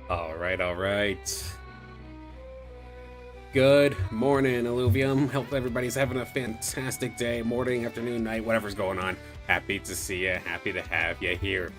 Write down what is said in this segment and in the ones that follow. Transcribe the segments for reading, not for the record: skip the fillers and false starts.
All right. Good morning, Illuvium. Hope everybody's having a fantastic day, morning, afternoon, night, whatever's going on. Happy to see you. Happy to have you here.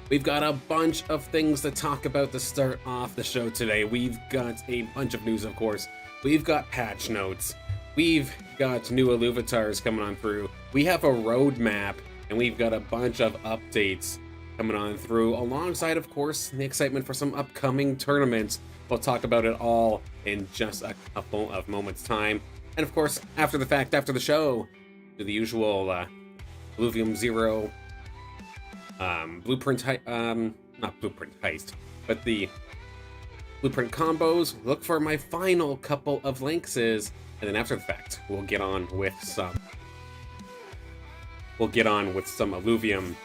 We've got a bunch of things to talk about to start off the show today. We've got a bunch of news, of course. We've got patch notes. We've got new Illuvitars coming on through. We have a roadmap, and we've got a bunch of updates coming on through, alongside, of course, the excitement for some upcoming tournaments. We'll talk about it all in just a couple of moments' time. And of course, after the fact, after the show, do the usual Illuvium Zero blueprint, not blueprint heist, but the blueprint combos. Look for my final couple of links, and then after the fact, we'll get on with some Illuvium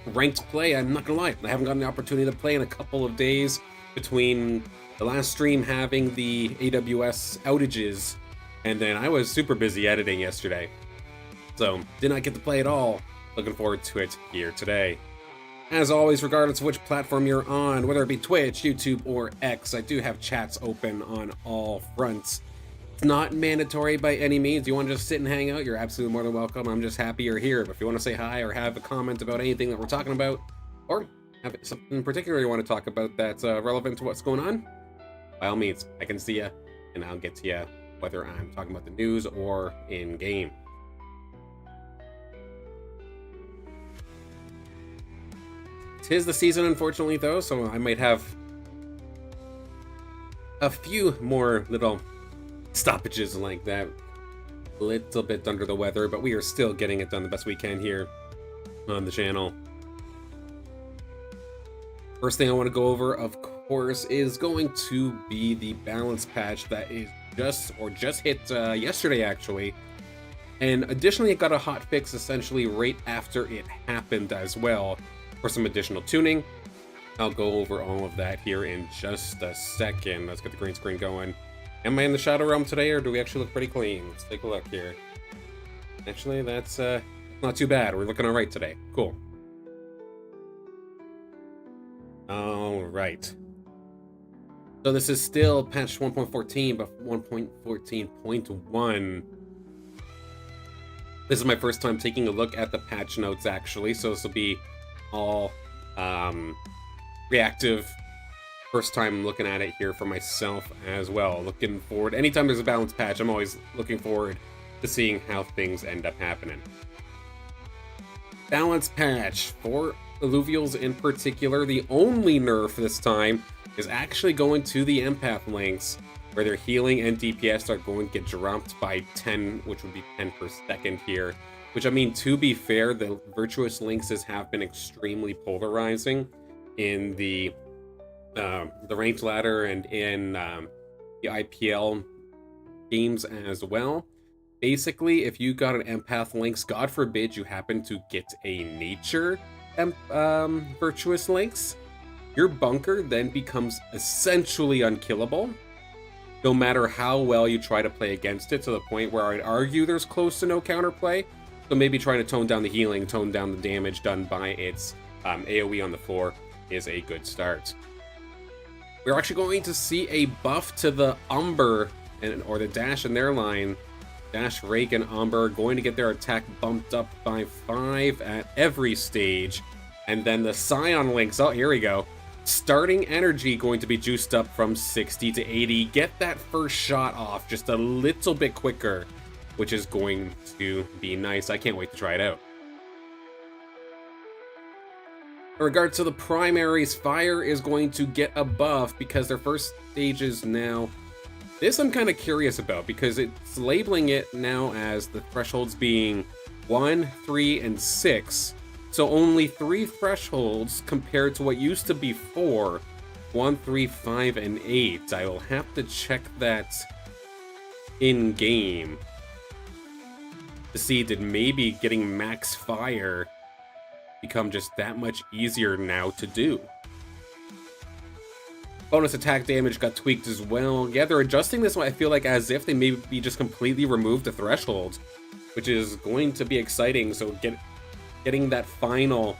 ranked play. I'm not gonna lie, I haven't gotten the opportunity to play in a couple of days between the last stream having the AWS outages, and then I was super busy editing yesterday, so did not get to play at all. Looking forward to it here today. As always, regardless of which platform you're on, whether it be Twitch, YouTube, or X, I do have chats open on all fronts. It's not mandatory by any means. You want to just sit and hang out, you're absolutely more than welcome. I'm just happy you're here. But if you want to say hi or have a comment about anything that we're talking about, or have something in particular you want to talk about that's relevant to what's going on, by all means, I can see you, and I'll get to you, whether I'm talking about the news or in-game. Tis the season, unfortunately, though, so I might have a few more little stoppages like that. A little bit under the weather, but we are still getting it done the best we can here on the channel. First thing I want to go over, of course, is going to be the balance patch that is just hit yesterday, actually. And additionally, it got a hot fix essentially right after it happened as well for some additional tuning. I'll go over all of that here in just a second. Let's get the green screen going. Am I in the Shadow Realm today, or do we actually look pretty clean? Let's take a look here. Actually, that's not too bad. We're looking all right today. Cool. All right. So this is still patch 1.14, but 1.14.1. This is my first time taking a look at the patch notes, actually, so this will be all reactive. First time looking at it here for myself as well. Looking forward, anytime there's a balance patch, I'm always looking forward to seeing how things end up happening. Balance patch for Illuvials in particular. The only nerf this time is actually going to the empath links, where their healing and DPS are going to get dropped by 10, which would be 10 per second here. Which, I mean, to be fair, the virtuous links have been extremely polarizing in the ranked ladder and in the IPL games as well. Basically, if you got an empath links, God forbid you happen to get a nature virtuous links, your bunker then becomes essentially unkillable, no matter how well you try to play against it, to the point where I'd argue there's close to no counterplay. So maybe trying to tone down the healing, tone down the damage done by its AoE on the floor is a good start. We're actually going to see a buff to the Umber, or the Dash in their line. Dash, Rake, and Umber are going to get their attack bumped up by 5 at every stage. And then the Scion links, oh, here we go. Starting energy going to be juiced up from 60 to 80. Get that first shot off just a little bit quicker, which is going to be nice. I can't wait to try it out. In regards to the primaries, Fire is going to get a buff because their first stages now. This I'm kind of curious about, because it's labeling it now as the thresholds being 1, 3, and 6. So only 3 thresholds compared to what used to be 4. 1, 3, 5, and 8. I will have to check that in-game to see, did maybe getting max fire become just that much easier now to do. Bonus attack damage got tweaked as well. Yeah, they're adjusting this one, I feel like, as if they maybe just completely removed the threshold, which is going to be exciting. So getting that final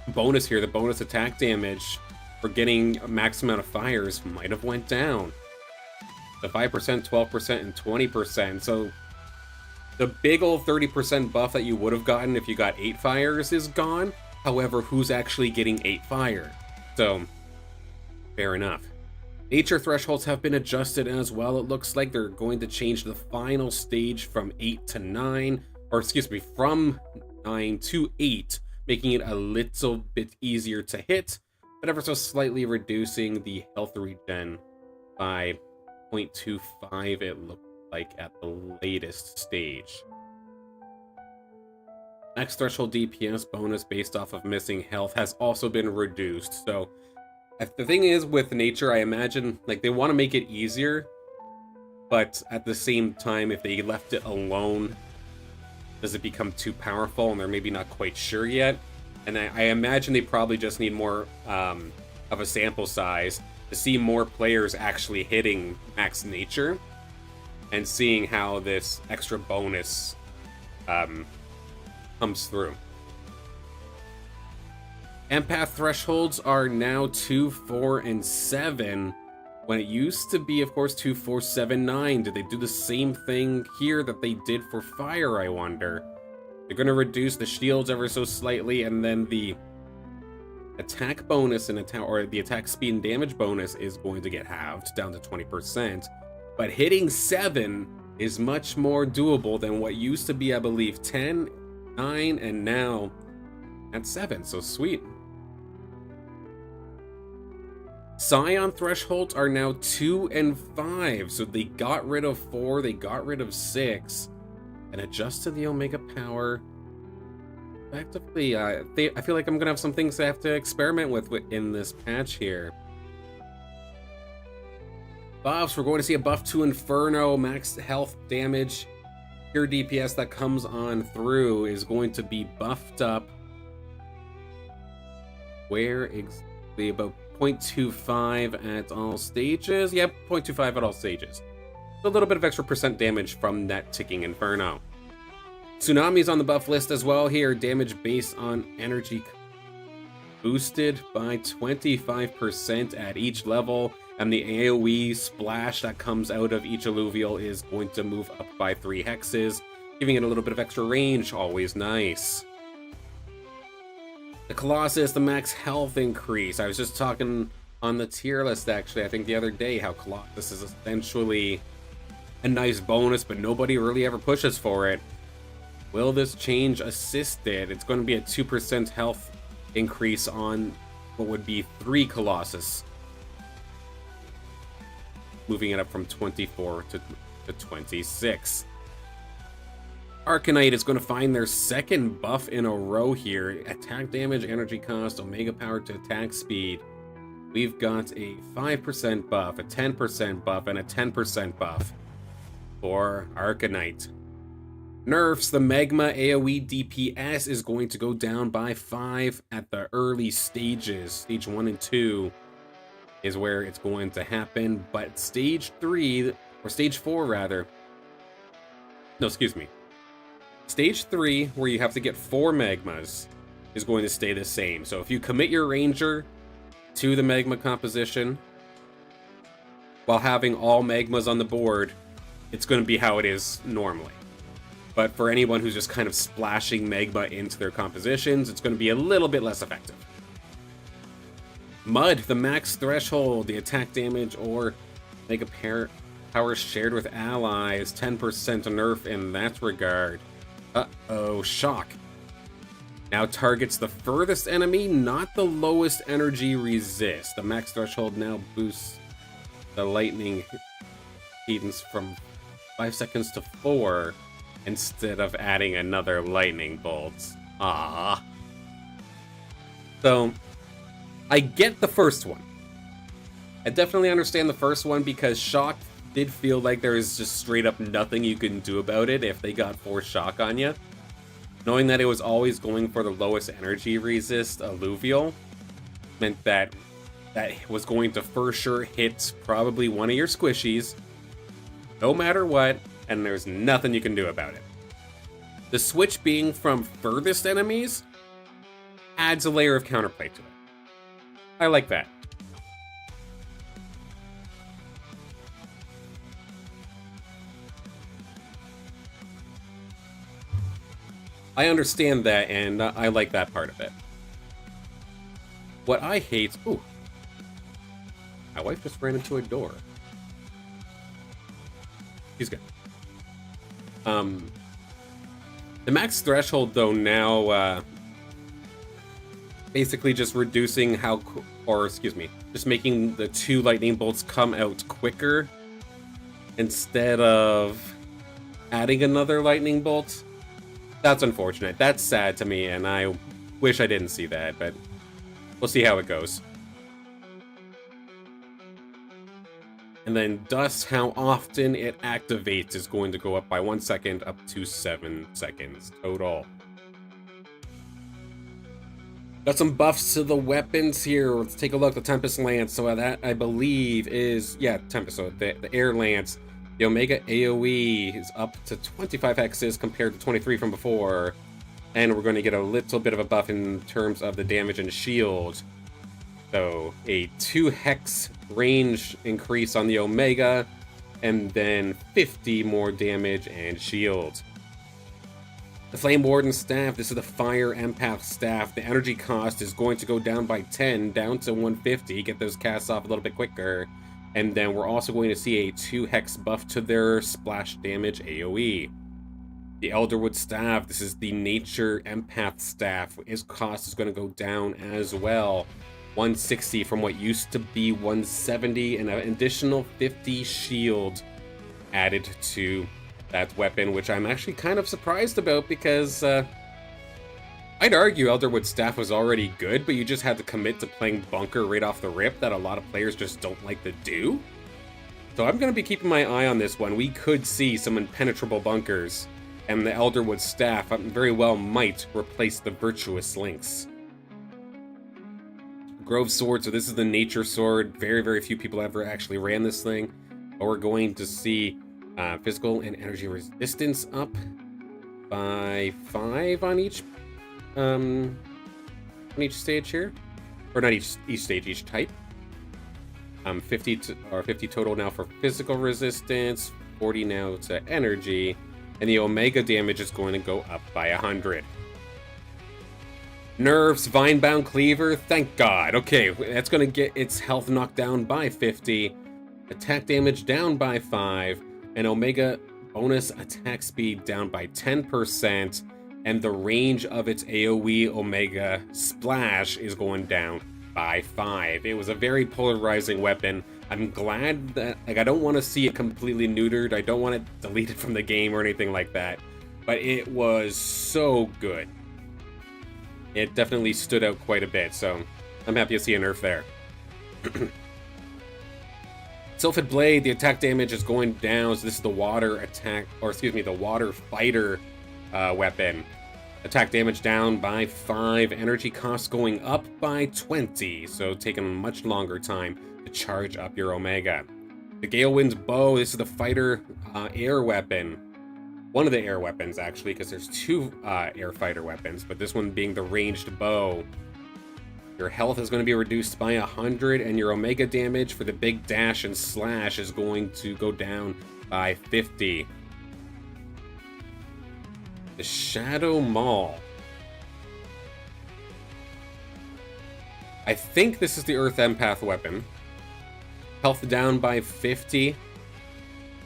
bonus here, the bonus attack damage for getting a max amount of fires might have went down. The 5%, 12%, and 20%. So the big old 30% buff that you would have gotten if you got 8 fires is gone. However, who's actually getting 8 fire? So, fair enough. Nature thresholds have been adjusted as well. It looks like they're going to change the final stage from 8 to 9, or excuse me, from 9 to 8, making it a little bit easier to hit, but ever so slightly reducing the health regen by 0.25, it looked like, at the latest stage. Max threshold DPS bonus based off of missing health has also been reduced. So the thing is, with nature, I imagine like they want to make it easier, but at the same time, if they left it alone, does it become too powerful? And they're maybe not quite sure yet. And I imagine they probably just need more of a sample size to see more players actually hitting max nature and seeing how this extra bonus comes through. Empath thresholds are now 2, 4, and 7, when it used to be, of course, 2, 4, 7, 9. Did they do the same thing here that they did for fire, I wonder? They're going to reduce the shields ever so slightly, and then the attack bonus and the attack speed and damage bonus is going to get halved down to 20%. But hitting 7 is much more doable than what used to be, I believe, 10, 9, and now at 7. So sweet. Scion thresholds are now 2 and 5. So they got rid of 4, they got rid of 6, and adjusted the Omega power. Effectively, I feel like I'm gonna have some things I have to experiment with in this patch here. Buffs, we're going to see a buff to Inferno. Max health damage, pure DPS that comes on through is going to be buffed up. Where exactly? About 0.25 at all stages? Yep, 0.25 at all stages. So a little bit of extra percent damage from that ticking Inferno. Tsunami's on the buff list as well here. Damage based on energy boosted by 25% at each level. And the AoE splash that comes out of each alluvial is going to move up by 3 hexes, giving it a little bit of extra range. Always nice. The Colossus, the max health increase. I was just talking on the tier list, actually, I think the other day, how Colossus is essentially a nice bonus, but nobody really ever pushes for it. Will this change assist it? It's going to be a 2% health increase on what would be 3 Colossus, moving it up from 24 to 26. Arcanite is going to find their second buff in a row here. Attack damage, energy cost, Omega power to attack speed. We've got a 5% buff, a 10% buff, and a 10% buff for Arcanite. Nerfs, the Magma AoE DPS is going to go down by 5 at the early stages. Stage 1 and 2 is where it's going to happen, but stage 3, or stage 4 rather, no, excuse me. Stage 3, where you have to get 4 Magmas, is going to stay the same. So if you commit your Ranger to the Magma composition while having all Magmas on the board, it's going to be how it is normally. But for anyone who's just kind of splashing Magma into their compositions, it's going to be a little bit less effective. Mud, the max threshold, the attack damage or Mega power shared with allies, 10% nerf in that regard. Uh-oh, shock. Now targets the furthest enemy, not the lowest energy resist. The max threshold now boosts the lightning cadence from 5 seconds to 4 instead of adding another lightning bolt. Ah. So, I get the first one. I definitely understand the first one because shock did feel like there is just straight up nothing you can do about it if they got 4 shock on you. Knowing that it was always going for the lowest energy resist alluvial meant that was going to for sure hit probably one of your squishies, no matter what, and there's nothing you can do about it. The switch being from furthest enemies adds a layer of counterplay to it. I like that. I understand that, and I like that part of it. What I hate... Ooh. My wife just ran into a door. She's good. The max threshold, though, now basically just reducing how... Or, excuse me, just making the 2 lightning bolts come out quicker instead of adding another lightning bolt. That's unfortunate. That's sad to me, and I wish I didn't see that, but we'll see how it goes. And then dust, how often it activates is going to go up by 1 second up to 7 seconds total. Got some buffs to the weapons here. Let's take a look. The Tempest Lance. So that, I believe, is... Yeah, Tempest. So the Air Lance. The Omega AoE is up to 25 hexes compared to 23 from before. And we're going to get a little bit of a buff in terms of the damage and shield. So a 2 hex range increase on the Omega. And then 50 more damage and shield. The Flame Warden Staff, this is the Fire Empath Staff. The energy cost is going to go down by 10, down to 150. Get those casts off a little bit quicker. And then we're also going to see a 2 hex buff to their splash damage AoE. The Elderwood Staff, this is the Nature Empath Staff. Its cost is going to go down as well. 160 from what used to be 170, and an additional 50 shield added to that weapon, which I'm actually kind of surprised about because I'd argue Elderwood Staff was already good, but you just had to commit to playing Bunker right off the rip that a lot of players just don't like to do. So I'm going to be keeping my eye on this one. We could see some impenetrable bunkers, and the Elderwood Staff very well might replace the Virtuous Links. Grove Sword, so this is the Nature Sword. Very, very few people ever actually ran this thing. But we're going to see physical and energy resistance up by 5 on each stage here, or not each stage, each type. 50 total now for physical resistance, 40 now to energy, and the Omega damage is going to go up by 100. Nerfs, Vinebound Cleaver, thank God. Okay, that's going to get its health knocked down by 50, attack damage down by 5, and Omega bonus attack speed down by 10%, and the range of its AoE Omega Splash is going down by 5. It was a very polarizing weapon. I'm glad that, I don't want to see it completely neutered. I don't want it deleted from the game or anything like that, but it was so good. It definitely stood out quite a bit, so I'm happy to see a nerf there. Sylphid Blade, the attack damage is going down, so this is the water attack, or excuse me, the water fighter weapon. Attack damage down by 5, energy costs going up by 20, so taking a much longer time to charge up your Omega. The Galewind's Bow, this is the fighter air weapon. One of the air weapons, actually, because there's 2 air fighter weapons, but this one being the ranged bow. Your health is going to be reduced by 100, and your Omega damage for the big dash and slash is going to go down by 50. The Shadow Maul. I think this is the Earth Empath weapon. Health down by 50.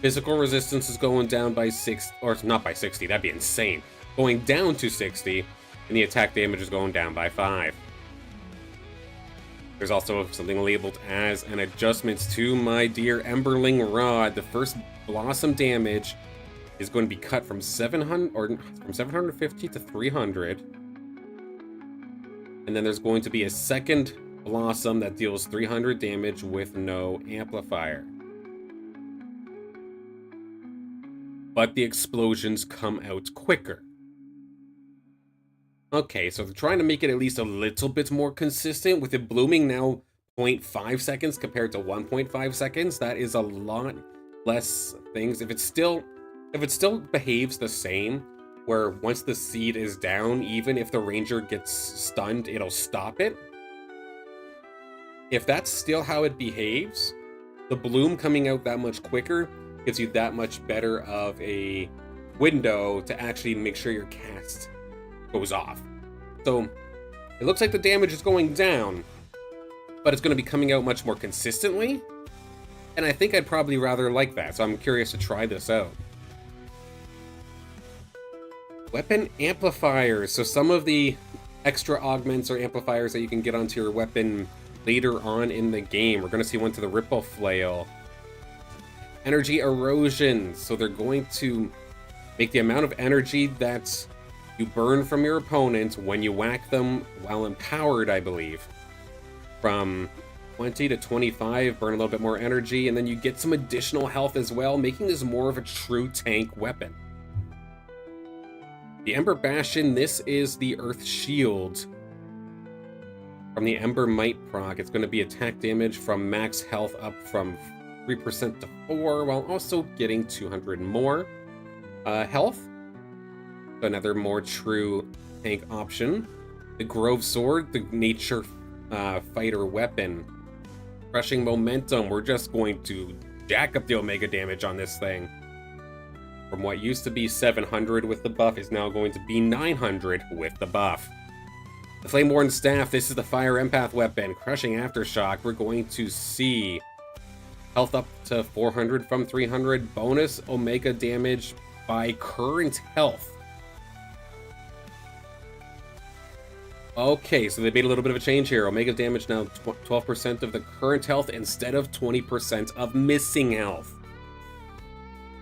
Physical resistance is going down by 6, or not by 60, that'd be insane. Going down to 60, and the attack damage is going down by 5. There's also something labeled as an adjustments to my dear Emberling Rod. The first blossom damage is going to be cut from 750 to 300. And then there's going to be a second blossom that deals 300 damage with no amplifier. But the explosions come out quicker. Okay, so they're trying to make it at least a little bit more consistent with it blooming now 0.5 seconds compared to 1.5 seconds. That is a lot less things. If it still behaves the same, where once the seed is down, even if the ranger gets stunned, it'll stop it. If that's still how it behaves, the bloom coming out that much quicker gives you that much better of a window to actually make sure your cast goes off. So it looks like the damage is going down, but it's going to be coming out much more consistently. And I think I'd probably rather like that, so I'm curious to try this out. Weapon amplifiers. So some of the extra augments or amplifiers that you can get onto your weapon later on in the game. We're going to see one to the Ripple Flail. Energy erosion. So they're going to make the amount of energy that you burn from your opponent when you whack them while empowered, I believe, from 20 to 25, burn a little bit more energy, and then you get some additional health as well, making this more of a true tank weapon. The Ember Bastion, this is the Earth Shield. From the Ember Might proc, it's going to be attack damage from max health up from 3% to 4%, while also getting 200 more health. So another more true tank option. The Grove Sword, the nature fighter weapon. Crushing Momentum, we're just going to jack up the Omega damage on this thing. From what used to be 700 with the buff is now going to be 900 with the buff. The Flameborn Staff, this is the Fire Empath weapon. Crushing Aftershock, we're going to see health up to 400 from 300. Bonus Omega damage by current health. Okay, so they made a little bit of a change here. Omega damage now 12% of the current health instead of 20% of missing health.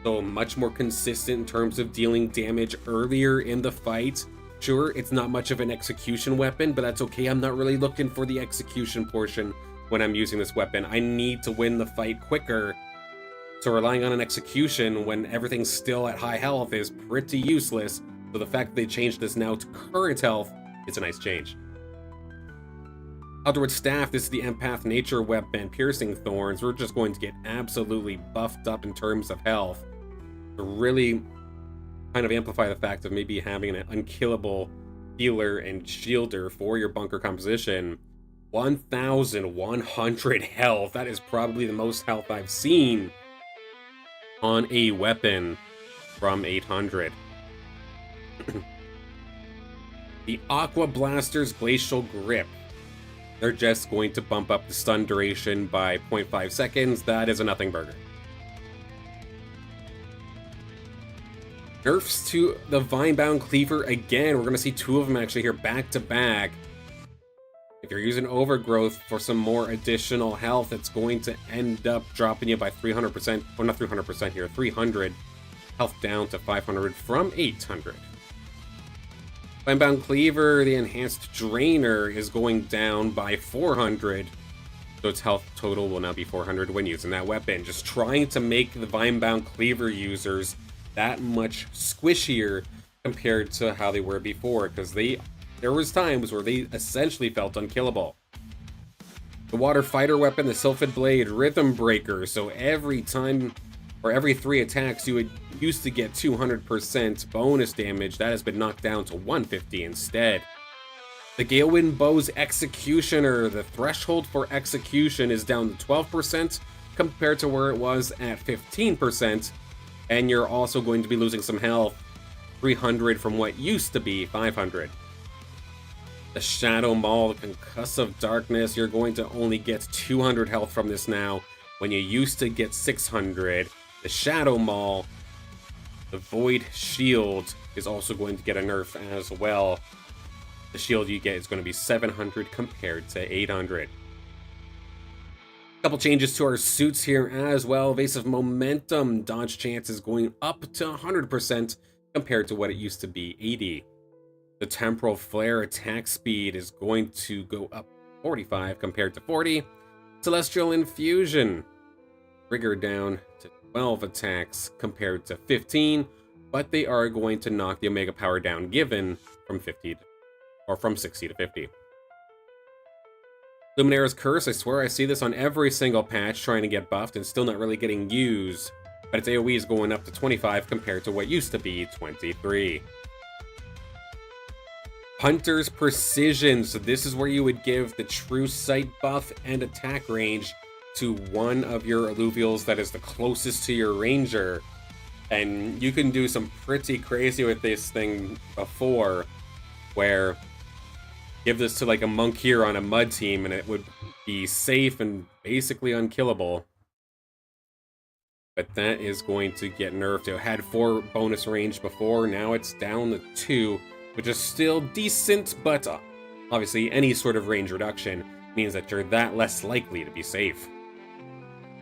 So much more consistent in terms of dealing damage earlier in the fight. Sure, it's not much of an execution weapon, but that's okay. I'm not really looking for the execution portion when I'm using this weapon. I need to win the fight quicker. So relying on an execution when everything's still at high health is pretty useless. So the fact that they changed this now to current health, it's a nice change. Outward Staff, this is the Empath Nature weapon. Piercing Thorns, we're just going to get absolutely buffed up in terms of health. To really kind of amplify the fact of maybe having an unkillable healer and shielder for your bunker composition. 1,100 health. That is probably the most health I've seen on a weapon from 800. The Aqua Blaster's Glacial Grip. They're just going to bump up the stun duration by 0.5 seconds. That is a nothing burger. Nerfs to the Vinebound Cleaver again. We're going to see two of them actually here back to back. If you're using Overgrowth for some more additional health, it's going to end up dropping you by 300%, or not 300% here, 300 health down to 500 from 800. Vinebound Cleaver, the Enhanced Drainer, is going down by 400. So its health total will now be 400 when using that weapon. Just trying to make the Vinebound Cleaver users that much squishier compared to how they were before, because there was times where they essentially felt unkillable. The Water Fighter weapon, the Sylphid Blade, Rhythm Breaker, so every time, or every 3 attacks, you would used to get 200% bonus damage. That has been knocked down to 150 instead. The Galewind Bow's Executioner, the threshold for execution is down to 12% compared to where it was at 15%, and you're also going to be losing some health, 300 from what used to be 500. The Shadow Maul, the Concussive Darkness, you're going to only get 200 health from this now, when you used to get 600. The Shadow Maul, the Void Shield, is also going to get a nerf as well. The shield you get is going to be 700 compared to 800. Couple changes to our suits here as well. Evasive Momentum, dodge chance is going up to 100% compared to what it used to be, 80. The Temporal Flare attack speed is going to go up 45 compared to 40. Celestial Infusion, trigger down to 12 attacks compared to 15, but they are going to knock the Omega power down given from 50 to, or from 60 to 50. Luminara's Curse, I swear I see this on every single patch trying to get buffed and still not really getting used, but its AoE is going up to 25 compared to what used to be 23. Hunter's Precision, so this is where you would give the true sight buff and attack range to one of your Illuvials that is the closest to your ranger, and you can do some pretty crazy with this thing before. where give this to like a monk here on a mud team and it would be safe and basically unkillable. But that is going to get nerfed. It had 4 bonus range before, now it's down to 2, which is still decent, but obviously any sort of range reduction means that you're that less likely to be safe.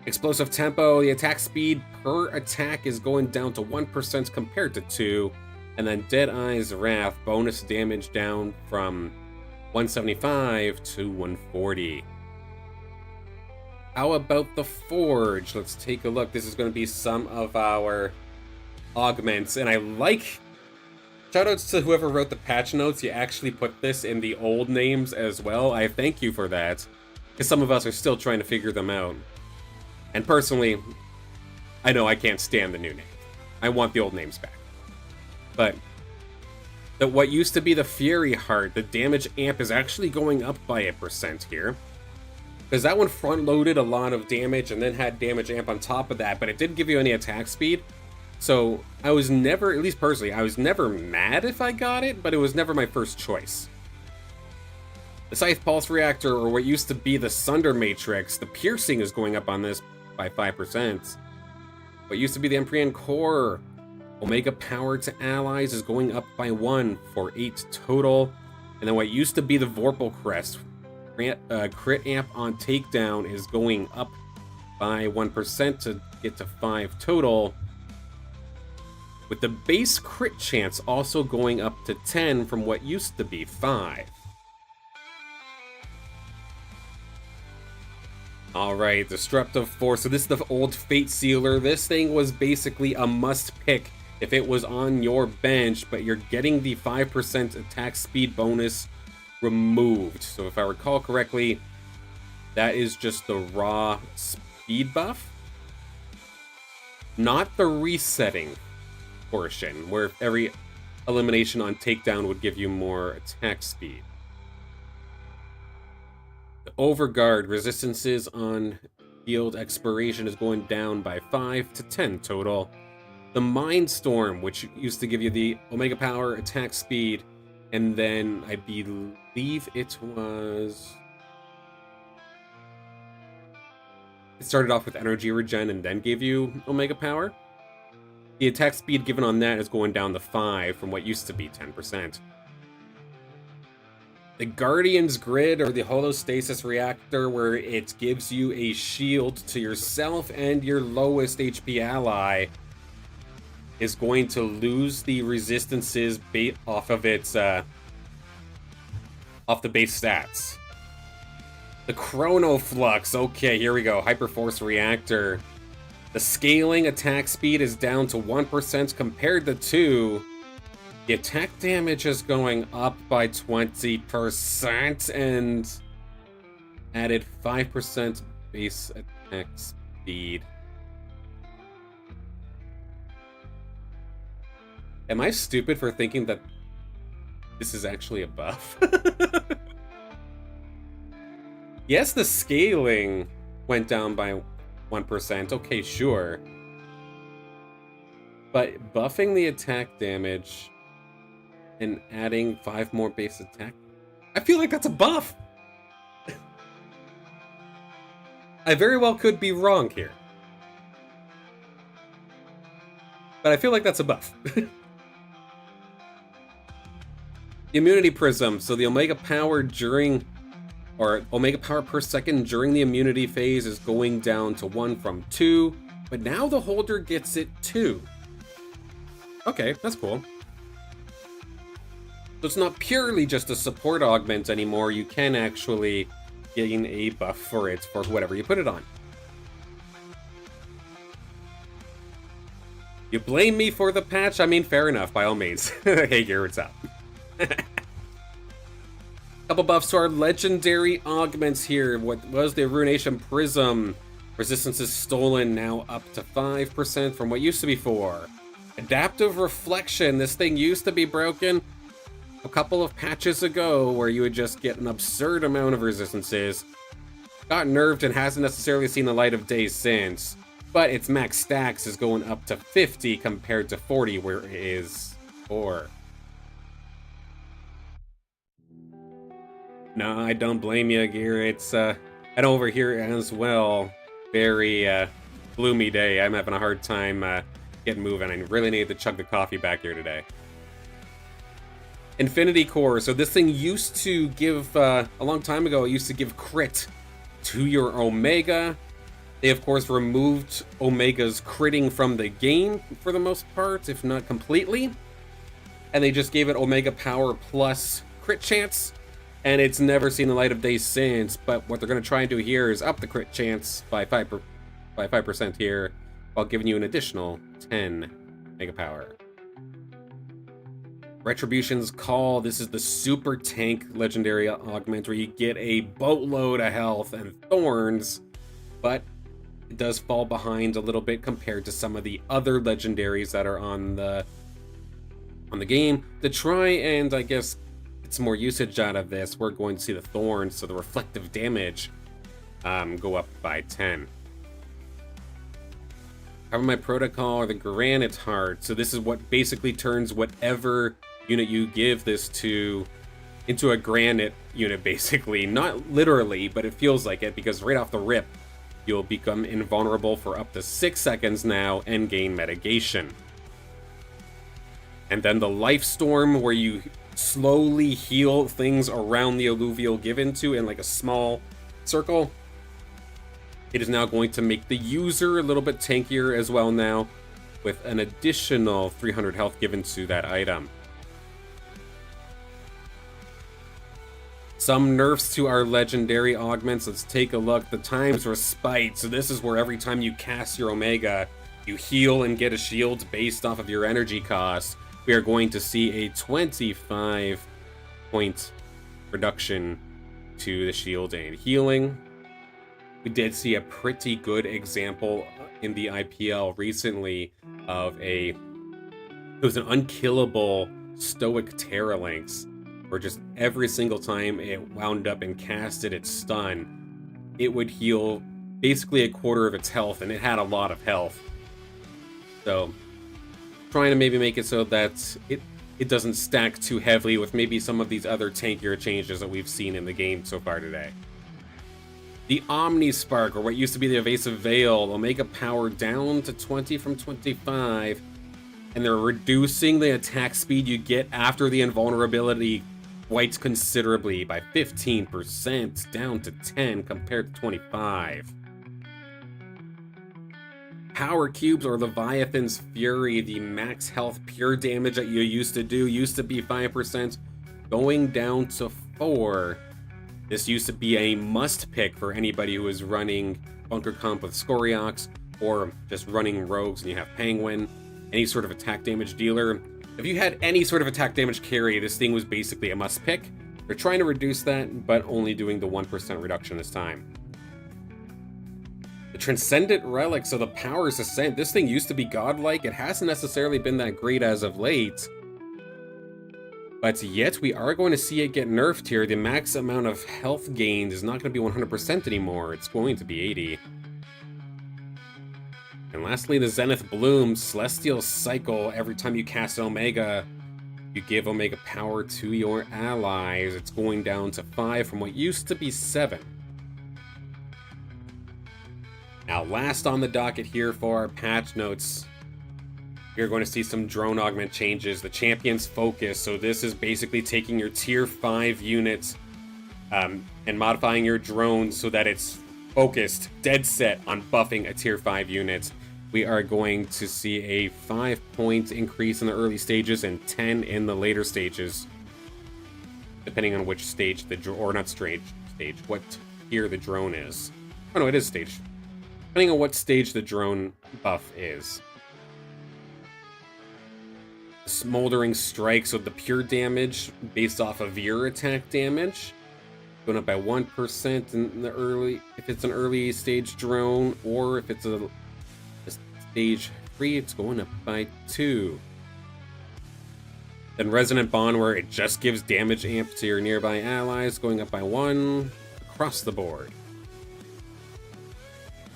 Explosive tempo, the attack speed per attack is going down to 1% compared to 2, and then Deadeye's Wrath, bonus damage down from 175 to 140. How about the Forge? Let's take a look. This is going to be some of our augments, and I like... Shoutouts to whoever wrote the patch notes. You actually put this in the old names as well. I thank you for that, because some of us are still trying to figure them out. And personally, I know I can't stand the new name. I want the old names back. But what used to be the Fury Heart, the damage amp is actually going up by 1% here. Because that one front-loaded a lot of damage and then had damage amp on top of that, but it didn't give you any attack speed. So I was never, at least personally, I was never mad if I got it, but it was never my first choice. The Scythe Pulse Reactor, or what used to be the Sunder Matrix, the piercing is going up on this by 5%. What used to be the Emprian Core, Omega Power to Allies is going up by 1 for 8 total. And then what used to be the Vorpal Crest, crit amp on takedown is going up by 1% to get to 5 total, with the base crit chance also going up to 10 from what used to be 5. Alright, Disruptive Force. So this is the old Fate Sealer. This thing was basically a must pick if it was on your bench, but you're getting the 5% attack speed bonus removed. So if I recall correctly, that is just the raw speed buff, not the resetting portion, where every elimination on takedown would give you more attack speed. The Overguard resistances on field expiration is going down by 5 to 10 total. The Mindstorm, which used to give you the Omega Power attack speed, and then I believe it was... It started off with energy regen and then gave you Omega Power. The attack speed given on that is going down to 5 from what used to be 10%. The Guardian's Grid, or the Holostasis Reactor, where it gives you a shield to yourself and your lowest HP ally, is going to lose the resistances off of its off the base stats. The Chrono Flux, okay, here we go. Hyperforce Reactor. The scaling attack speed is down to 1% compared to 2. The attack damage is going up by 20% and added 5% base attack speed. Am I stupid for thinking that this is actually a buff? Yes, the scaling went down by 1%. Okay, sure. But buffing the attack damage and adding 5 more base attack, I feel like that's a buff. I very well could be wrong here, but I feel like that's a buff. The Immunity Prism, so the Omega Power Omega Power per second during the immunity phase is going down to 1 from 2, but now the holder gets it 2. Okay, that's cool. So it's not purely just a support augment anymore, you can actually gain a buff for it for whatever you put it on. You blame me for the patch? I mean, fair enough, by all means. Hey, Gear, what's up? Couple buffs to our legendary augments here. What was the Ruination Prism? Resistance is stolen, now up to 5% from what used to be 4. Adaptive Reflection. This thing used to be broken a couple of patches ago, where you would just get an absurd amount of resistances. Got nerfed and hasn't necessarily seen the light of day since, but its max stacks is going up to 50 compared to 40 where it is 4. No, I don't blame you, Gear. It's and over here as well. Very gloomy day. I'm having a hard time getting moving. I really need to chug the coffee back here today. Infinity Core. So this thing used to give, a long time ago, it used to give crit to your Omega. They, of course, removed Omega's critting from the game for the most part, if not completely. And they just gave it Omega Power plus crit chance. And it's never seen the light of day since. But what they're going to try and do here is up the crit chance by 5% here, while giving you an additional 10 Mega Power. Retribution's Call. This is the Super Tank Legendary Augment where you get a boatload of health and thorns, but it does fall behind a little bit compared to some of the other legendaries that are on the game. To try and, I guess, get some more usage out of this, we're going to see the thorns, so the reflective damage go up by 10. Cover My Protocol, or the Granite Heart. So this is what basically turns whatever unit you give this to into a granite unit, basically. Not literally, but it feels like it, because right off the rip, you'll become invulnerable for up to 6 seconds now and gain mitigation. And then the Life Storm, where you slowly heal things around the alluvial given to in like a small circle. It is now going to make the user a little bit tankier as well now, with an additional 300 health given to that item. Some nerfs to our legendary augments. Let's take a look. The Time's Respite. So this is where every time you cast your Omega, you heal and get a shield based off of your energy cost. We are going to see a 25 point reduction to the shield and healing. We did see a pretty good example in the IPL recently of it was an unkillable Stoic Terralinx, where just every single time it wound up and casted its stun, it would heal basically a quarter of its health, and it had a lot of health. So, trying to maybe make it so that it doesn't stack too heavily with maybe some of these other tankier changes that we've seen in the game so far today. The Omni Spark, or what used to be the Evasive Veil, Omega Power down to 20 from 25, and they're reducing the attack speed you get after the invulnerability quite considerably by 15%, down to 10 compared to 25. Power Cubes, or Leviathan's Fury, the max health pure damage that you used to do used to be 5%, going down to 4. This used to be a must pick for anybody who is running Bunker Comp with Scoriox, or just running rogues and you have Penguin, any sort of attack damage dealer. If you had any sort of attack damage carry, this thing was basically a must pick. They're trying to reduce that, but only doing the 1% reduction this time. The Transcendent Relic, so the Power's Ascent. This thing used to be godlike. It hasn't necessarily been that great as of late. But yet we are going to see it get nerfed here. The max amount of health gained is not going to be 100% anymore. It's going to be 80. And lastly, the Zenith Bloom, Celestial Cycle. Every time you cast Omega, you give Omega power to your allies. It's going down to 5 from what used to be 7. Now, last on the docket here for our patch notes, you're going to see some drone augment changes. The Champion's Focus, so this is basically taking your tier 5 units and modifying your drones so that it's focused, dead set on buffing a tier 5 unit. We are going to see a 5-point increase in the early stages and 10 in the later stages, depending on which stage what tier the drone is. Oh no, it is stage. Depending on what stage the drone buff is. Smoldering Strike, so the pure damage based off of your attack damage, going up by 1% in the early, if it's an early stage drone, or if it's a stage 3, it's going up by 2. Then Resonant Bond, where it just gives damage amp to your nearby allies, going up by 1 across the board.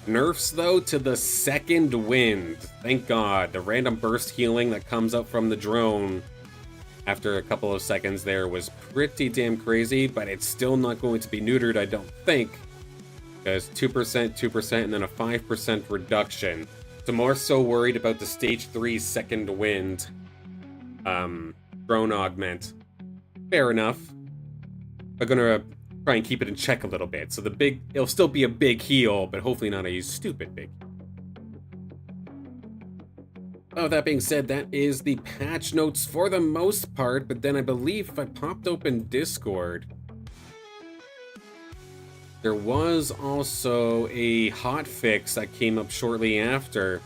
Nerfs, though, to the Second Wind. Thank God. The random burst healing that comes up from the drone after a couple of seconds there was pretty damn crazy, but it's still not going to be neutered, I don't think. Because 2%, 2%, and then a 5% reduction. So more so worried about the stage 3 second wind drone augment. Fair enough. I'm gonna try and keep it in check a little bit. So it'll still be a big heal, but hopefully not a stupid big. Oh, that being said, that is the patch notes for the most part, but then I believe if I popped open Discord, there was also a hotfix that came up shortly after,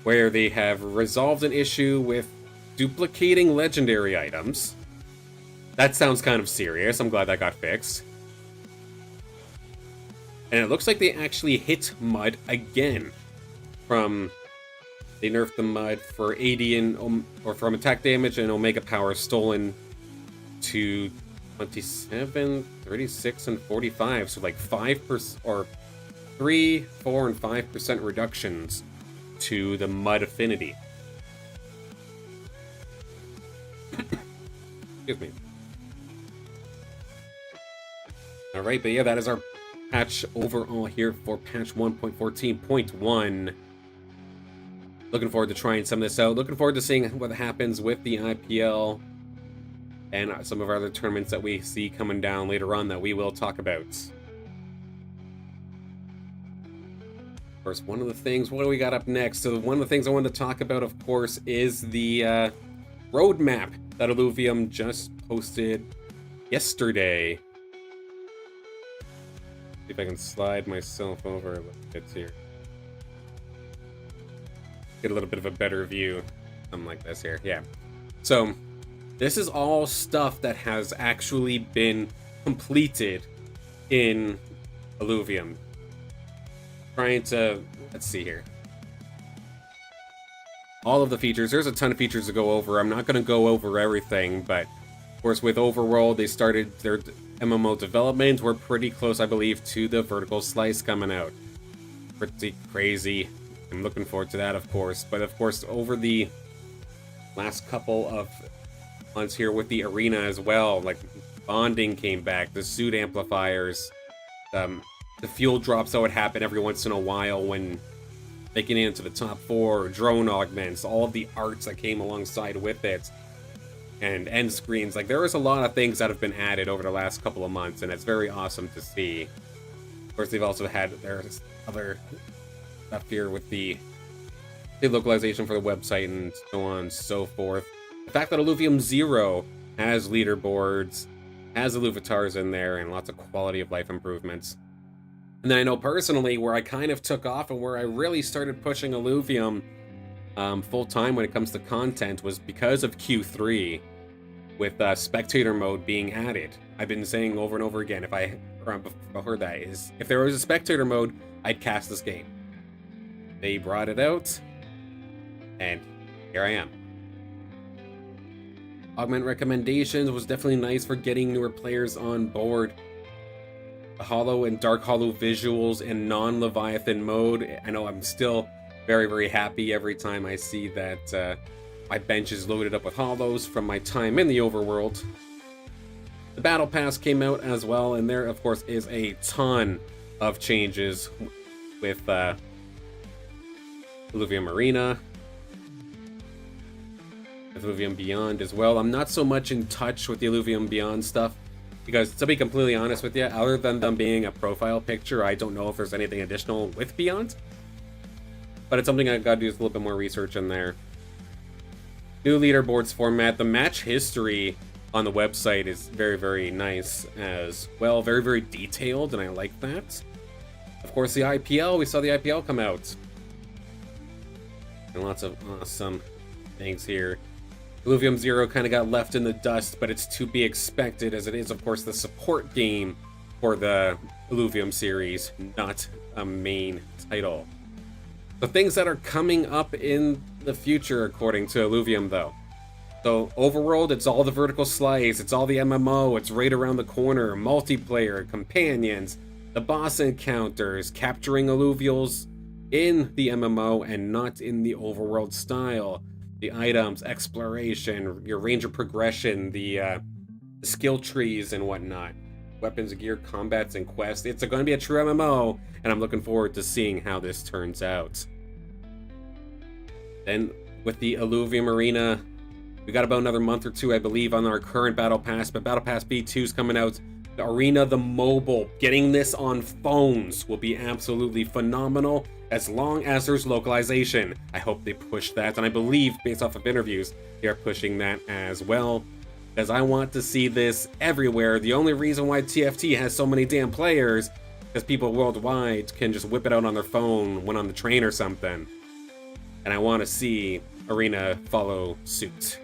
where they have resolved an issue with duplicating legendary items. That sounds kind of serious. I'm glad that got fixed. And it looks like they actually hit Mud again. They nerfed the Mud for AD or from attack damage and Omega power stolen to 27, 36, and 45. So like 5% or 3, 4, and 5% reductions to the Mud affinity. Excuse me. Alright, but yeah, that is our patch overall here for patch 1.14.1. Looking forward to trying some of this out. Looking forward to seeing what happens with the IPL and some of our other tournaments that we see coming down later on that we will talk about. Of course, one of the things, what do we got up next? So one of the things I wanted to talk about, of course, is the roadmap that Illuvium just posted yesterday. See if I can slide myself over a little bit here. Get a little bit of a better view. Something like this here. Yeah. So this is all stuff that has actually been completed in Illuvium. Trying to, let's see here. All of the features. There's a ton of features to go over. I'm not going to go over everything, but of course with Overworld, they started their MMO development. We're pretty close, I believe, to the vertical slice coming out. Pretty crazy. I'm looking forward to that, of course. But of course, over the last couple of months here with the arena as well, like bonding came back, the suit amplifiers, the fuel drops that would happen every once in a while when making it into the top 4, drone augments, all of the arts that came alongside with it, and end screens. Like, there is a lot of things that have been added over the last couple of months, and it's very awesome to see. Of course, they've also had their other stuff here with the localization for the website and so on and so forth. The fact that Illuvium 0 has leaderboards, has Illuvitars in there, and lots of quality of life improvements. And then I know personally where I kind of took off and where I really started pushing Illuvium full-time when it comes to content was because of Q3, with spectator mode being added. I've been saying over and over again, if I heard that, is if there was a spectator mode, I'd cast this game. They brought it out, and here I am. Augment recommendations was definitely nice for getting newer players on board. The Hollow and Dark Hollow visuals in non-Leviathan mode. I know I'm still very, very happy every time I see that my bench is loaded up with Hollows from my time in the overworld. The Battle Pass came out as well, and there, of course, is a ton of changes with Illuvium Arena, with Illuvium Beyond as well. I'm not so much in touch with the Illuvium Beyond stuff, because to be completely honest with you, other than them being a profile picture, I don't know if there's anything additional with Beyond. But it's something I gotta do a little bit more research in there. New leaderboards format. The match history on the website is very, very nice as well. Very, very detailed, and I like that. Of course, the IPL. We saw the IPL come out. And lots of awesome things here. Illuvium 0 kind of got left in the dust, but it's to be expected, as it is, of course, the support game for the Illuvium series, not a main title. The things that are coming up in the future, according to Illuvium, though. So, Overworld, it's all the vertical slice, it's all the MMO, it's right around the corner, multiplayer, companions, the boss encounters, capturing Illuvials in the MMO and not in the Overworld style. The items, exploration, your ranger progression, the skill trees and whatnot. Weapons, gear, combats, and quests. It's going to be a true MMO, and I'm looking forward to seeing how this turns out. Then, with the Illuvium Arena, we got about another month or two, I believe, on our current Battle Pass, but Battle Pass B2 is coming out. The Arena, the mobile, getting this on phones will be absolutely phenomenal as long as there's localization. I hope they push that, and I believe, based off of interviews, they are pushing that as well, because I want to see this everywhere. The only reason why TFT has so many damn players is people worldwide can just whip it out on their phone when on the train or something. And I want to see Arena follow suit.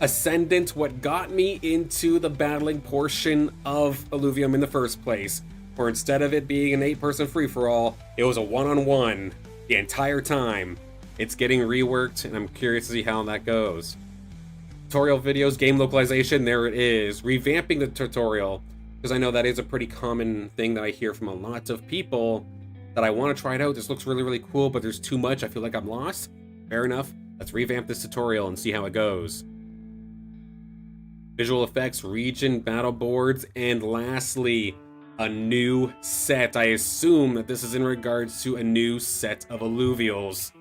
Ascendant, what got me into the battling portion of Illuvium in the first place, where instead of it being an 8-person free-for-all, it was a one-on-one the entire time. It's getting reworked, and I'm curious to see how that goes. Tutorial videos, game localization, there it is. Revamping the tutorial, because I know that is a pretty common thing that I hear from a lot of people, that I want to try it out. This looks really, really cool, but there's too much. I feel like I'm lost. Fair enough. Let's revamp this tutorial and see how it goes. Visual effects, region, battle boards, and lastly, a new set. I assume that this is in regards to a new set of Illuvials.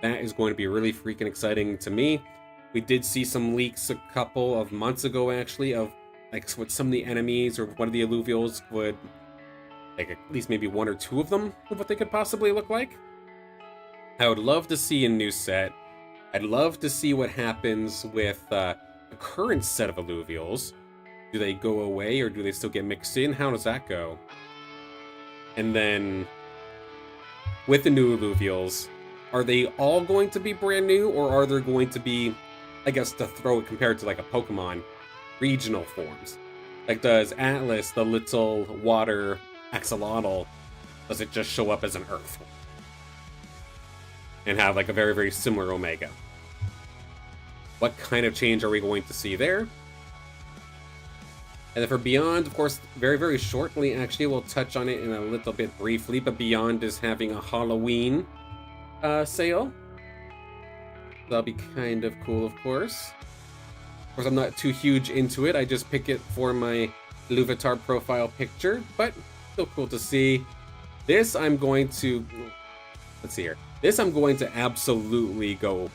That is going to be really freaking exciting to me. We did see some leaks a couple of months ago, actually, of like what some of the enemies or one of the Illuvials would, like at least maybe one or two of them, of what they could possibly look like. I would love to see a new set. I'd love to see what happens with the current set of Illuvials. Do they go away or do they still get mixed in? How does that go? And then with the new Illuvials, are they all going to be brand new, or are there going to be, I guess to throw it compared to like a Pokemon, regional forms? Like does Atlas, the little water axolotl, does it just show up as an earth form? And have like a very, very similar Omega? What kind of change are we going to see there? And then for Beyond, of course, very, very shortly, actually, we'll touch on it in a little bit briefly, but Beyond is having a Halloween sale. That'll be kind of cool, of course. Of course, I'm not too huge into it. I just pick it for my Illuvitar profile picture, but still cool to see. This I'm going to... Let's see here. This I'm going to absolutely go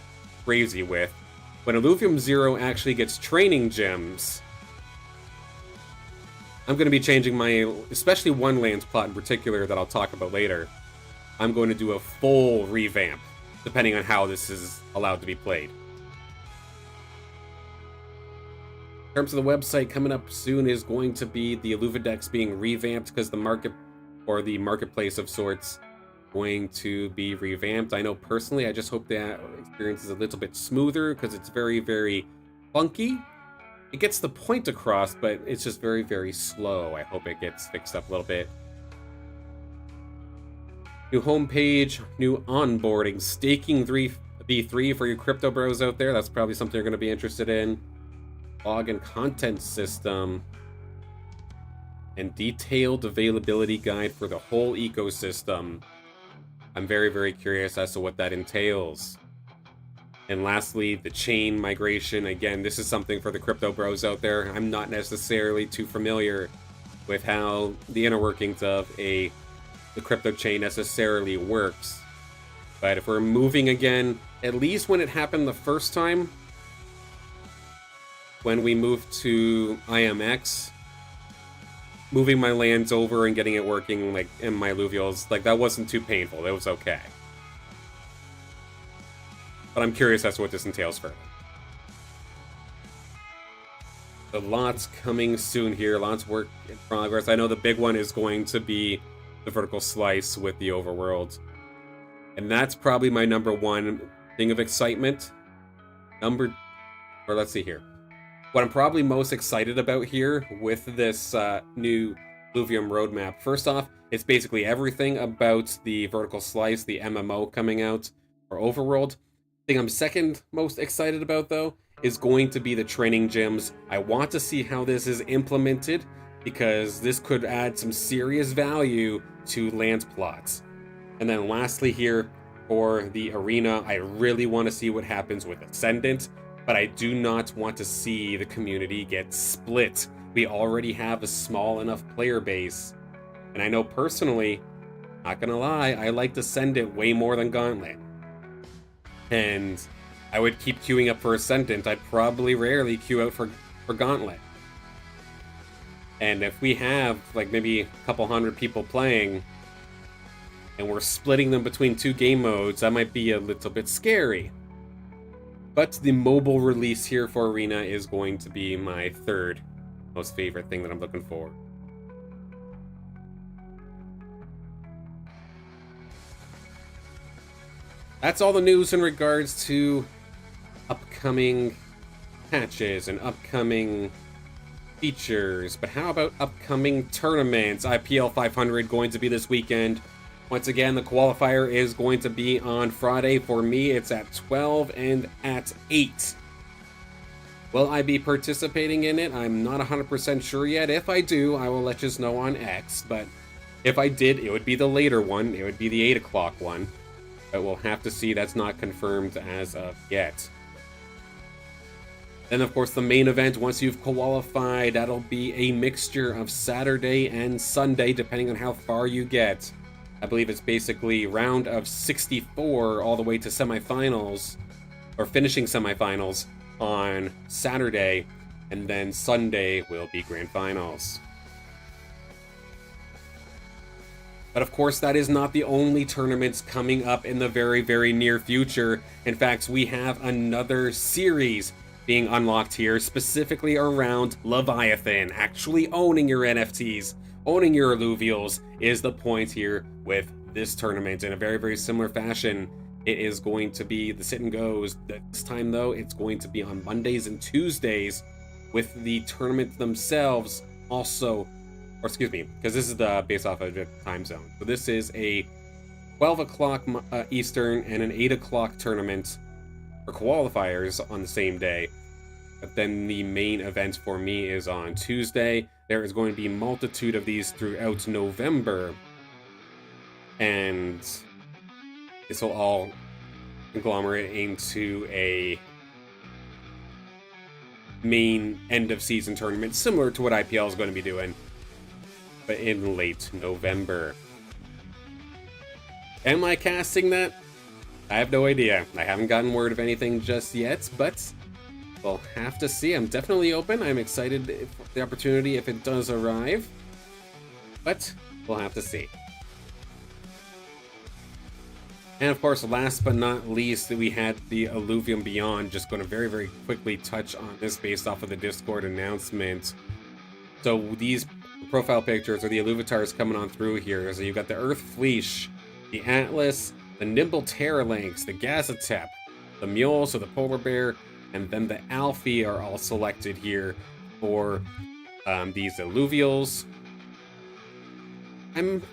crazy with. When Illuvium 0 actually gets training gems, I'm going to be changing my, especially one land's plot in particular that I'll talk about later. I'm going to do a full revamp, depending on how this is allowed to be played. In terms of the website, coming up soon is going to be the Illuvidex being revamped, because the market, or the marketplace of sorts, going to be revamped. I know personally, I just hope that experience is a little bit smoother, because it's very, very funky. It gets the point across, but it's just very, very slow. I hope it gets fixed up a little bit. New homepage, new onboarding, staking V3 for you crypto bros out there. That's probably something you're going to be interested in. Log and content system. And detailed availability guide for the whole ecosystem. I'm very, very curious as to what that entails. And lastly, the chain migration. Again, this is something for the crypto bros out there. I'm not necessarily too familiar with how the inner workings of the crypto chain necessarily works. But if we're moving again, at least when it happened the first time, when we moved to IMX, moving my lands over and getting it working like in my Illuvials, like that wasn't too painful. It was okay. But I'm curious as to what this entails further. So lots coming soon here, lots of work in progress. I know the big one is going to be the vertical slice with the overworld. And that's probably my number one thing of excitement. Let's see here. What I'm probably most excited about here with this new Illuvium roadmap. First off, it's basically everything about the vertical slice, the MMO coming out, or overworld. The thing I'm second most excited about, though, is going to be the training gyms. I want to see how this is implemented, because this could add some serious value to land plots. And then lastly here, for the arena, I really want to see what happens with Ascendant. but I do not want to see the community get split. We already have a small enough player base. And I know personally, not gonna lie, I like to send it way more than Gauntlet. And I would keep queuing up for Ascendant. I'd probably rarely queue out for Gauntlet. And if we have like maybe a couple hundred people playing, and we're splitting them between 2 game modes, that might be a little bit scary. But the mobile release here for Arena is going to be my 3rd most favorite thing that I'm looking for. That's all the news in regards to upcoming patches and upcoming features. But how about upcoming tournaments? IPL 500 going to be this weekend. Once again, the qualifier is going to be on Friday. For me, it's at 12 and at 8. Will I be participating in it? I'm not 100% sure yet. If I do, I will let you know on X. But if I did, it would be the later one. It would be the 8 o'clock one. But we'll have to see. That's not confirmed as of yet. Then, of course, the main event, once you've qualified, that'll be a mixture of Saturday and Sunday, depending on how far you get. I believe it's basically round of 64 all the way to semifinals, or finishing semifinals on Saturday, and then Sunday will be grand finals. But of course, that is not the only tournaments coming up in the very, very near future. In fact, we have another series being unlocked here, specifically around Leviathan. Actually owning your NFTs, owning your Illuvials is the point here with this tournament. In a very, very similar fashion, it is going to be the sit and goes. This time, though, it's going to be on Mondays and Tuesdays, with the tournaments themselves also, or excuse me, because this is based off of a time zone. So this is a 12 o'clock Eastern and an 8 o'clock tournament for qualifiers on the same day. But then the main event for me is on Tuesday. There is going to be a multitude of these throughout November. And this will all conglomerate into a main end of season tournament, similar to what IPL is going to be doing, but in late November. Am I casting that? I have no idea. I haven't gotten word of anything just yet, but we'll have to see. I'm definitely open. I'm excited for the opportunity if it does arrive, but we'll have to see. And of course, last but not least, we had the Illuvium Beyond. Just going to very, very quickly touch on this based off of the Discord announcement. So these profile pictures are the Illuvitars coming on through here. So you've got the Earth Fleesh, the Atlas, the Nimble Terralynx, the Gazatep, the Mule, so the Polar Bear, and then the Alfie are all selected here for these Illuvials.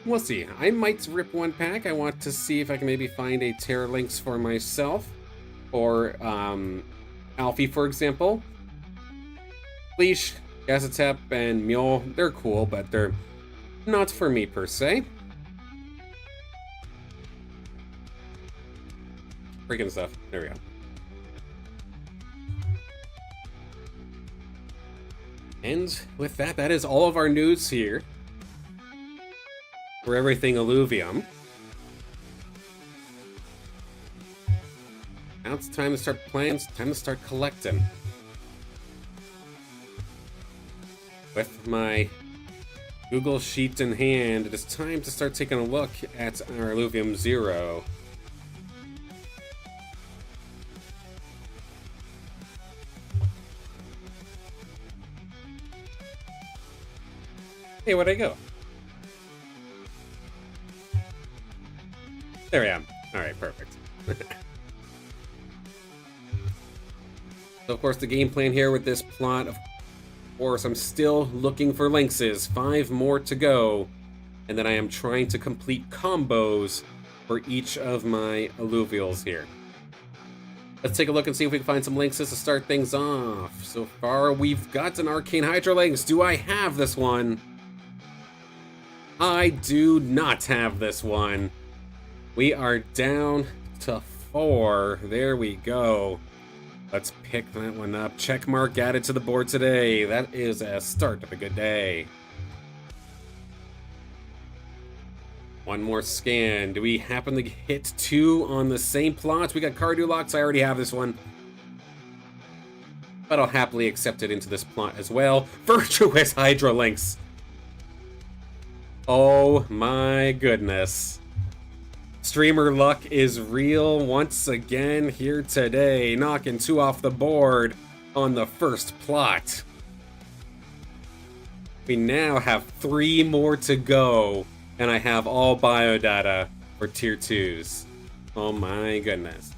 We'll see. I might rip one pack. I want to see if I can maybe find a Terralynx for myself, or Alfie, for example. Leash, Gazatep, and Mule, they're cool, but they're not for me per se. Freaking stuff. There we go. And with that, that is all of our news here for everything Illuvium. Now it's time to start playing, it's time to start collecting. With my Google Sheet in hand, it is time to start taking a look at our Illuvium 0. Hey, where'd I go? There I am. Alright, perfect. So, of course, the game plan here with this plot, of course, I'm still looking for lynxes. 5 more to go. And then I am trying to complete combos for each of my Illuvials here. Let's take a look and see if we can find some lynxes to start things off. So far, we've got an Arcane Hydra Lynx. Do I have this one? I do not have this one. We are down to 4. There we go. Let's pick that one up. Check mark added to the board today. That is a start of a good day. One more scan. Do we happen to hit 2 on the same plots? We got Cardulux. I already have this one. But I'll happily accept it into this plot as well. Virtuous Hydrolinks. Oh my goodness. Streamer luck is real once again here today. Knocking 2 off the board on the first plot. We now have 3 more to go. And I have all biodata for tier 2s. Oh my goodness.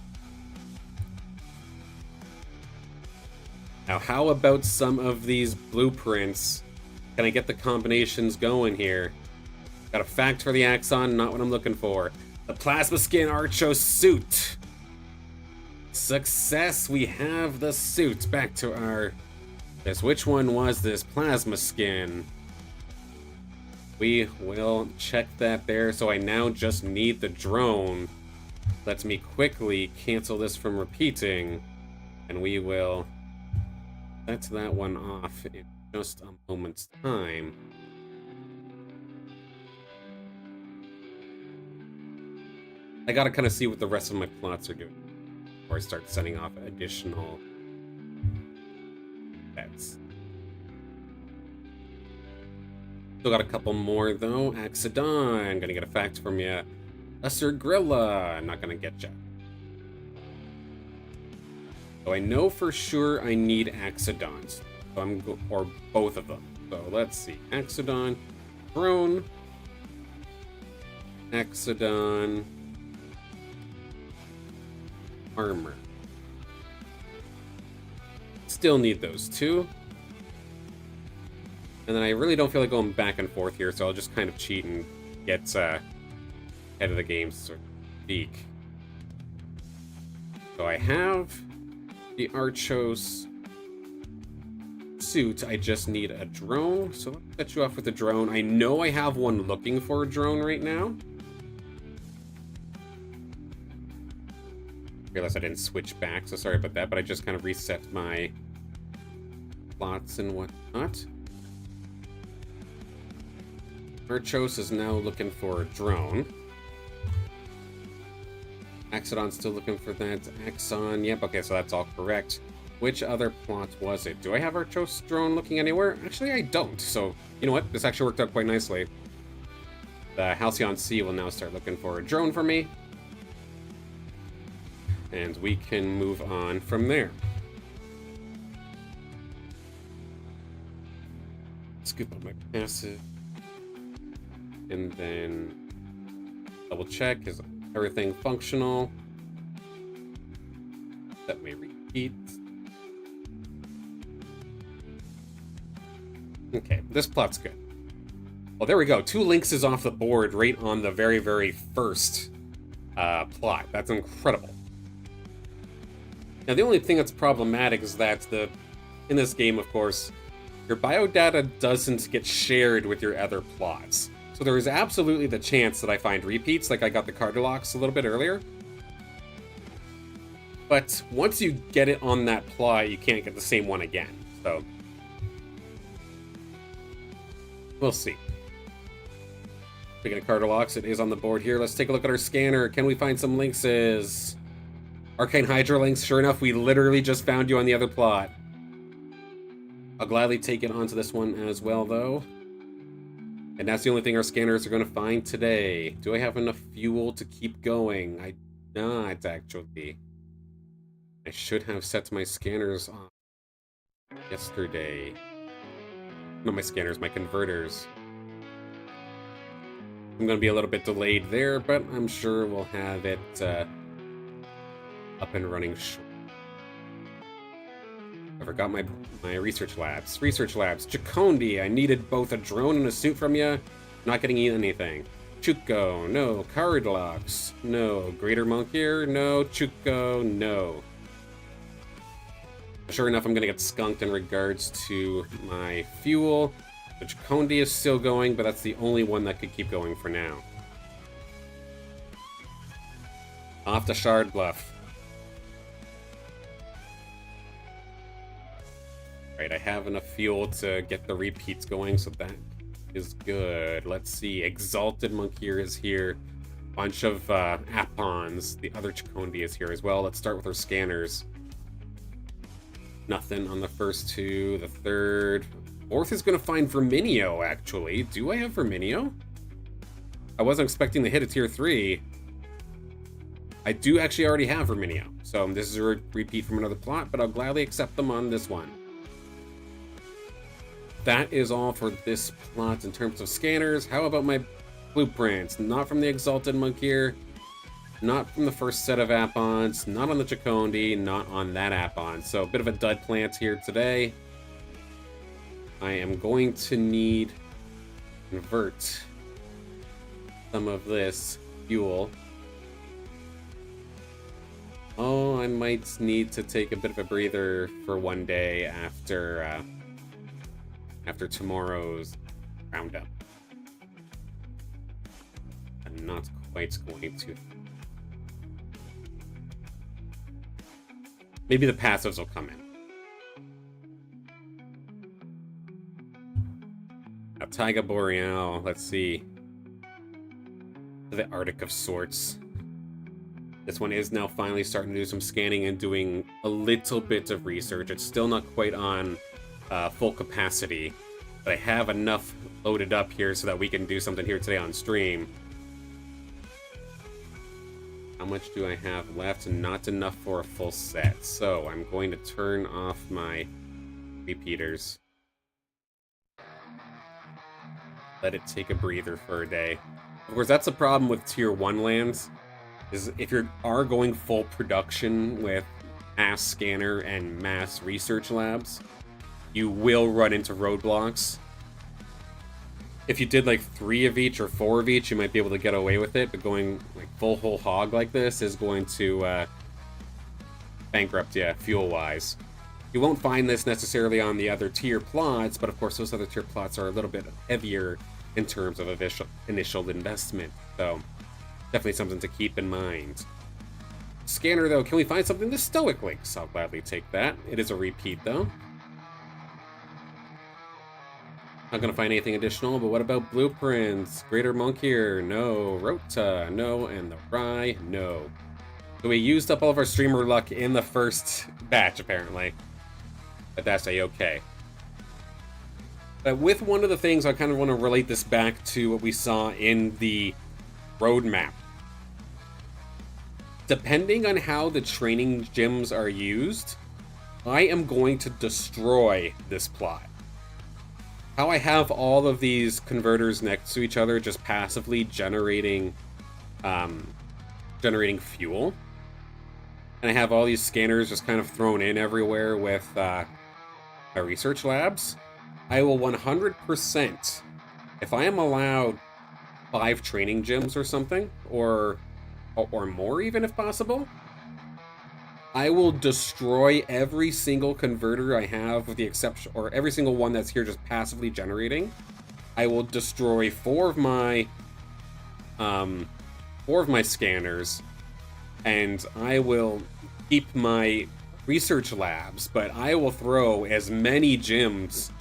Now, how about some of these blueprints? Can I get the combinations going here? Got a fact for the Axon, not what I'm looking for. The Plasma Skin Archos suit. Success, we have the suit. Back to our... Which one was this? Plasma Skin. We will check that there, so I now just need the drone. Let me quickly cancel this from repeating, and we will set that one off in just a moment's time. I gotta kind of see what the rest of my plots are doing before I start sending off additional bets. Still got a couple more though. Axodon, gonna get a fact from you. Lesser Grilla, not gonna get you. So I know for sure I need Axodons. So or both of them. So let's see. Axodon, drone, Axodon, armor. Still need those 2. And then I really don't feel like going back and forth here, so I'll just kind of cheat and get ahead of the game, so to speak. So I have the Archos suit. I just need a drone, so let's set you off with the drone. I know I have one looking for a drone right now. I realized I didn't switch back, so sorry about that, but I just kind of reset my plots and whatnot. Archos is now looking for a drone. Axodon's still looking for that. Axon, yep, okay, so that's all correct. Which other plot was it? Do I have Archos drone looking anywhere? Actually, I don't, so you know what? This actually worked out quite nicely. The Halcyon Sea will now start looking for a drone for me. And we can move on from there. Scoop up my passive. And then double check, is everything functional? That may repeat. Okay, this plot's good. Well, there we go. 2 links is off the board right on the very, very first plot. That's incredible. Now, the only thing that's problematic is that in this game, of course, your biodata doesn't get shared with your other plots. So there is absolutely the chance that I find repeats, like I got the Cardulux a little bit earlier. But once you get it on that plot, you can't get the same one again. So we'll see. Speaking of Cardulux, it is on the board here. Let's take a look at our scanner. Can we find some links? Arcane Hydrolinks, sure enough, we literally just found you on the other plot. I'll gladly take it onto this one as well, though. And that's the only thing our scanners are going to find today. Do I have enough fuel to keep going? I not, actually. I should have set my scanners on yesterday. Not my scanners, my converters. I'm going to be a little bit delayed there, but I'm sure we'll have it up and running short. I forgot my research labs. Research labs. Jacondi, I needed both a drone and a suit from you. Not getting anything. Chuko, no. Cardlocks, no. Greater Monk here, no. Chuko, no. Sure enough, I'm gonna get skunked in regards to my fuel. The Jacondi is still going, but that's the only one that could keep going for now. Off to Shard Bluff. Right, I have enough fuel to get the repeats going, so that is good. Let's see, Exalted Monkier is here. Bunch of Apons. The other Chakondi is here as well. Let's start with our scanners. Nothing on the first two. The third. Fourth is going to find Verminio, actually. Do I have Verminio? I wasn't expecting to hit a tier 3. I do actually already have Verminio. So this is a repeat from another plot, but I'll gladly accept them on this one. That is all for this plot in terms of scanners. How about my blueprints? Not from the Exalted Monkier, not from the first set of Apons, not on the Chakondi, not on that Apon. So a bit of a dud plant here today. I am going to need to convert some of this fuel. Oh, I might need to take a bit of a breather for one day after tomorrow's roundup. I'm not quite going to. Maybe the passives will come in. Now, Taiga Boreal, let's see. The Arctic of sorts. This one is now finally starting to do some scanning and doing a little bit of research. It's still not quite on full capacity, but I have enough loaded up here so that we can do something here today on stream. How much do I have left? Not enough for a full set. So I'm going to turn off my repeaters. Let it take a breather for a day. Of course, that's the problem with tier 1 lands, is if you are going full production with mass scanner and mass research labs, you will run into roadblocks. If you did like 3 of each or 4 of each, you might be able to get away with it, but going like full whole hog like this is going to bankrupt you fuel-wise. You won't find this necessarily on the other tier plots, but of course those other tier plots are a little bit heavier in terms of initial investment, so definitely something to keep in mind. Scanner, though, can we find something? The Stoic Links. I'll gladly take that. It is a repeat, though. Not going to find anything additional, but what about blueprints? Greater Monkier, no. Rota, no. And the Rye, no. So we used up all of our streamer luck in the first batch, apparently. But that's a-okay. But with one of the things, I kind of want to relate this back to what we saw in the roadmap. Depending on how the training gyms are used, I am going to destroy this plot. How I have all of these converters next to each other just passively generating fuel. And I have all these scanners just kind of thrown in everywhere with my research labs. I will 100%, if I am allowed 5 training gyms or something, or more even if possible, I will destroy every single converter I have, with the exception, or every single one that's here just passively generating. I will destroy 4 of my scanners, and I will keep my research labs, but I will throw as many gyms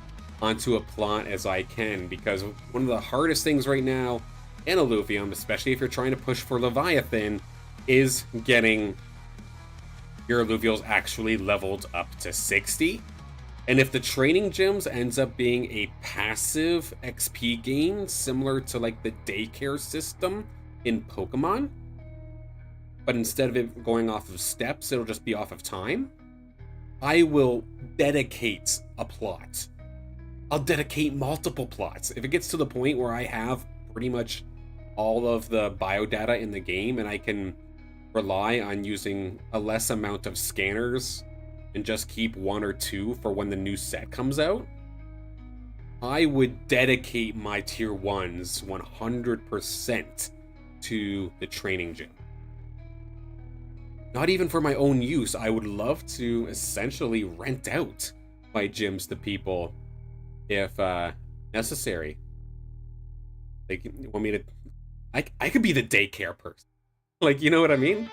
onto a plot as I can, because one of the hardest things right now in Illuvium, especially if you're trying to push for Leviathan, is getting your Illuvials actually leveled up to 60. And if the training gyms ends up being a passive XP gain, similar to like the daycare system in Pokemon, but instead of it going off of steps, it'll just be off of time, I will dedicate a plot. I'll dedicate multiple plots. If it gets to the point where I have pretty much all of the biodata in the game and I can rely on using a less amount of scanners and just keep 1 or 2 for when the new set comes out, I would dedicate my tier 1s 100% to the training gym. Not even for my own use. I would love to essentially rent out my gyms to people if necessary. They want me to... I could be the daycare person. Like, you know what I mean?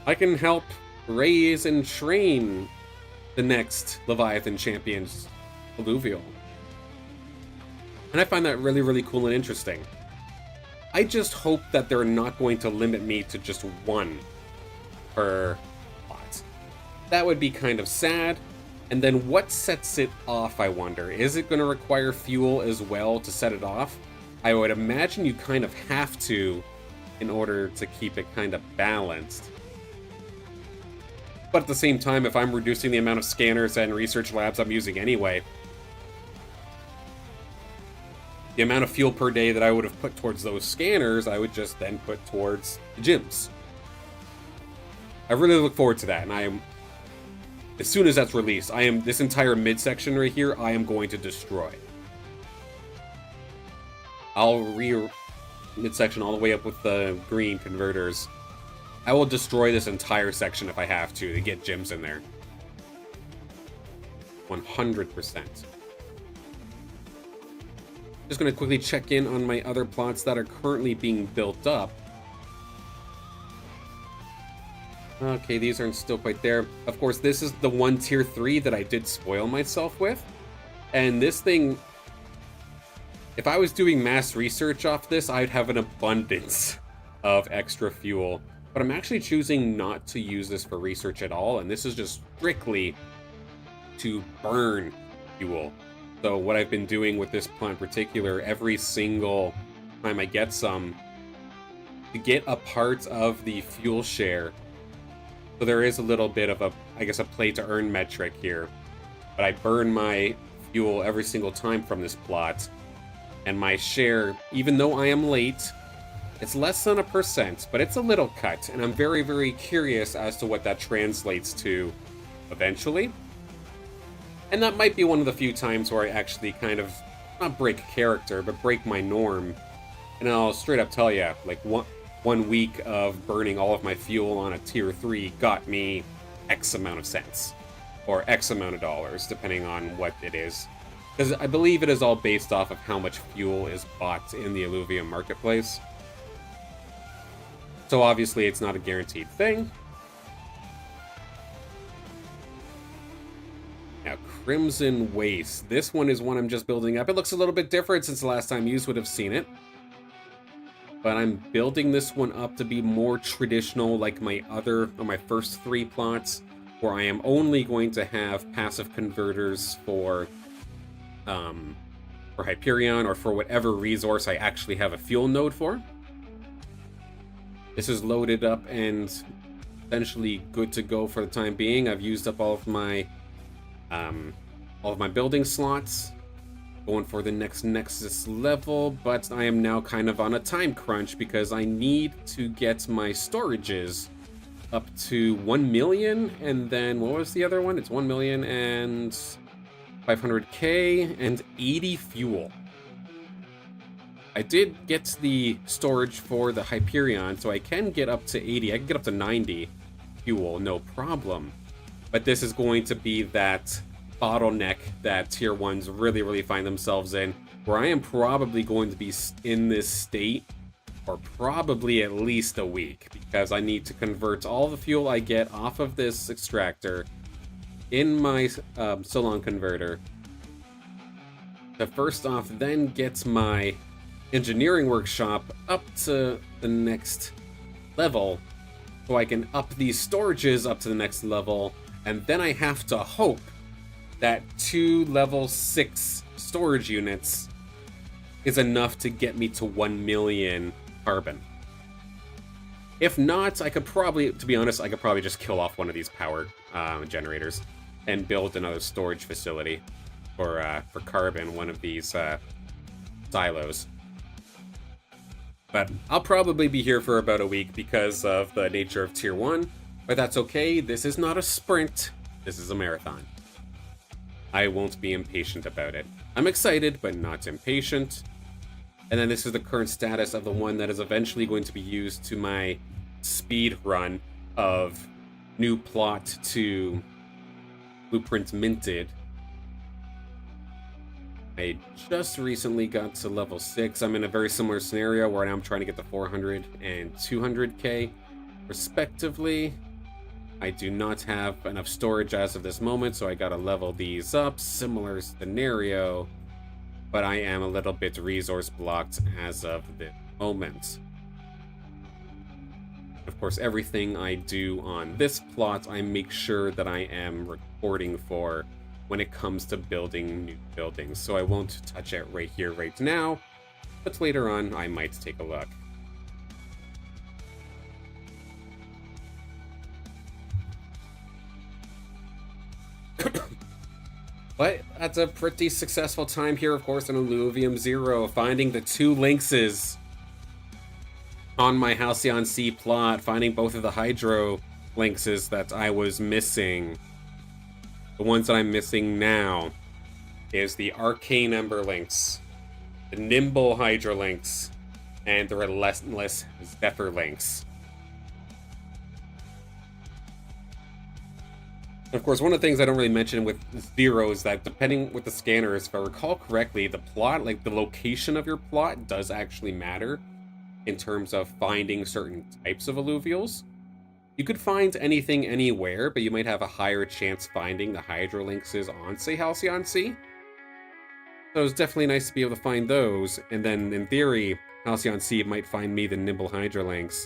I can help raise and train the next Leviathan Champions Alluvial. And I find that really, really cool and interesting. I just hope that they're not going to limit me to just one per plot. That would be kind of sad. And then what sets it off, I wonder? Is it going to require fuel as well to set it off? I would imagine you kind of have to in order to keep it kind of balanced. But at the same time, if I'm reducing the amount of scanners and research labs I'm using anyway, the amount of fuel per day that I would have put towards those scanners, I would just then put towards the gyms. I really look forward to that, and I am, as soon as that's released, this entire midsection right here, I am going to destroy. I'll midsection all the way up with the green converters. I will destroy this entire section if I have to get gyms in there. 100%. Just going to quickly check in on my other plots that are currently being built up. Okay, these aren't still quite there. Of course, this is the one tier 3 that I did spoil myself with. And this thing, if I was doing mass research off this, I'd have an abundance of extra fuel. But I'm actually choosing not to use this for research at all, and this is just strictly to burn fuel. So what I've been doing with this plant in particular, every single time I get some, to get a part of the fuel share. So there is a little bit of a, I guess, a play to earn metric here. But I burn my fuel every single time from this plot. And my share, even though I am late, it's less than 1%, but it's a little cut. And I'm very, very curious as to what that translates to eventually. And that might be one of the few times where I actually kind of, not break character, but break my norm. And I'll straight up tell you, like, one week of burning all of my fuel on a tier 3 got me X amount of cents. Or X amount of dollars, depending on what it is. Because I believe it is all based off of how much fuel is bought in the Illuvium marketplace. So obviously it's not a guaranteed thing. Now, Crimson Waste. This one is one I'm just building up. It looks a little bit different since the last time you would have seen it. But I'm building this one up to be more traditional like my first 3 plots, where I am only going to have passive converters for Hyperion, or for whatever resource I actually have a fuel node for. This is loaded up and essentially good to go for the time being. I've used up all of my building slots, going for the next Nexus level, but I am now kind of on a time crunch because I need to get my storages up to 1 million, and then what was the other one? It's 1 million and 500k and 80 fuel. I did get the storage for the Hyperion, so I can get up to 80. I can get up to 90 fuel, no problem. But this is going to be that bottleneck that tier 1s really, really find themselves in, where I am probably going to be in this state for probably at least a week, because I need to convert all the fuel I get off of this extractor in my Solon converter to first off then get my engineering workshop up to the next level, so I can up these storages up to the next level, and then I have to hope that 2 level 6 storage units is enough to get me to 1 million carbon. If not, I could probably, to be honest, I could probably just kill off one of these power generators and build another storage facility for carbon, one of these silos. But I'll probably be here for about a week because of the nature of tier 1, but that's okay. This is not a sprint, this is a marathon. I won't be impatient about it. I'm excited, but not impatient. And then this is the current status of the one that is eventually going to be used to my speed run of new plot to blueprint minted. I just recently got to level 6. I'm in a very similar scenario where now I'm trying to get to 400 and 200k respectively. I do not have enough storage as of this moment, so I gotta level these up. Similar scenario, but I am a little bit resource blocked as of this moment. Of course, everything I do on this plot, I make sure that I am recording for when it comes to building new buildings. So I won't touch it right here, right now, but later on, I might take a look. But that's a pretty successful time here, of course, in Illuvium 0, finding the 2 lynxes on my Halcyon Sea plot, finding both of the Hydro lynxes that I was missing. The ones that I'm missing now is the Arcane Ember Lynx, the Nimble Hydro Lynx, and the Relentless Zephyr Lynx. Of course, one of the things I don't really mention with Zero is that depending with the scanners, if I recall correctly, the plot, like the location of your plot, does actually matter in terms of finding certain types of alluvials. You could find anything anywhere, but you might have a higher chance finding the Hydrolynxes on, say, Halcyon Sea. So it's definitely nice to be able to find those, and then, in theory, Halcyon Sea might find me the Nimble Hydrolynx.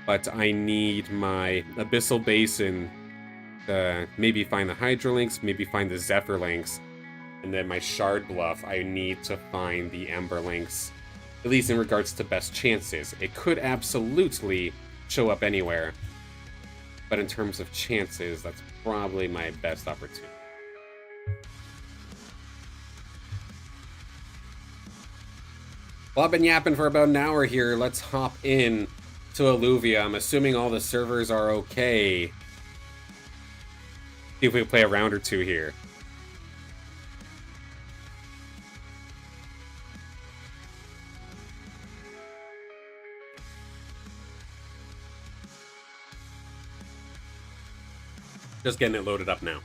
But I need my Abyssal Basin to maybe find the Hydrolynx, maybe find the Zephyr Lynx, and then my Shard Bluff, I need to find the Ember Lynx, at least in regards to best chances. It could absolutely show up anywhere, but in terms of chances, that's probably my best opportunity. Well, I've been yapping for about an hour here. Let's hop in to Illuvia. I'm assuming all the servers are okay. See if we can play a round or two here. Just getting it loaded up now.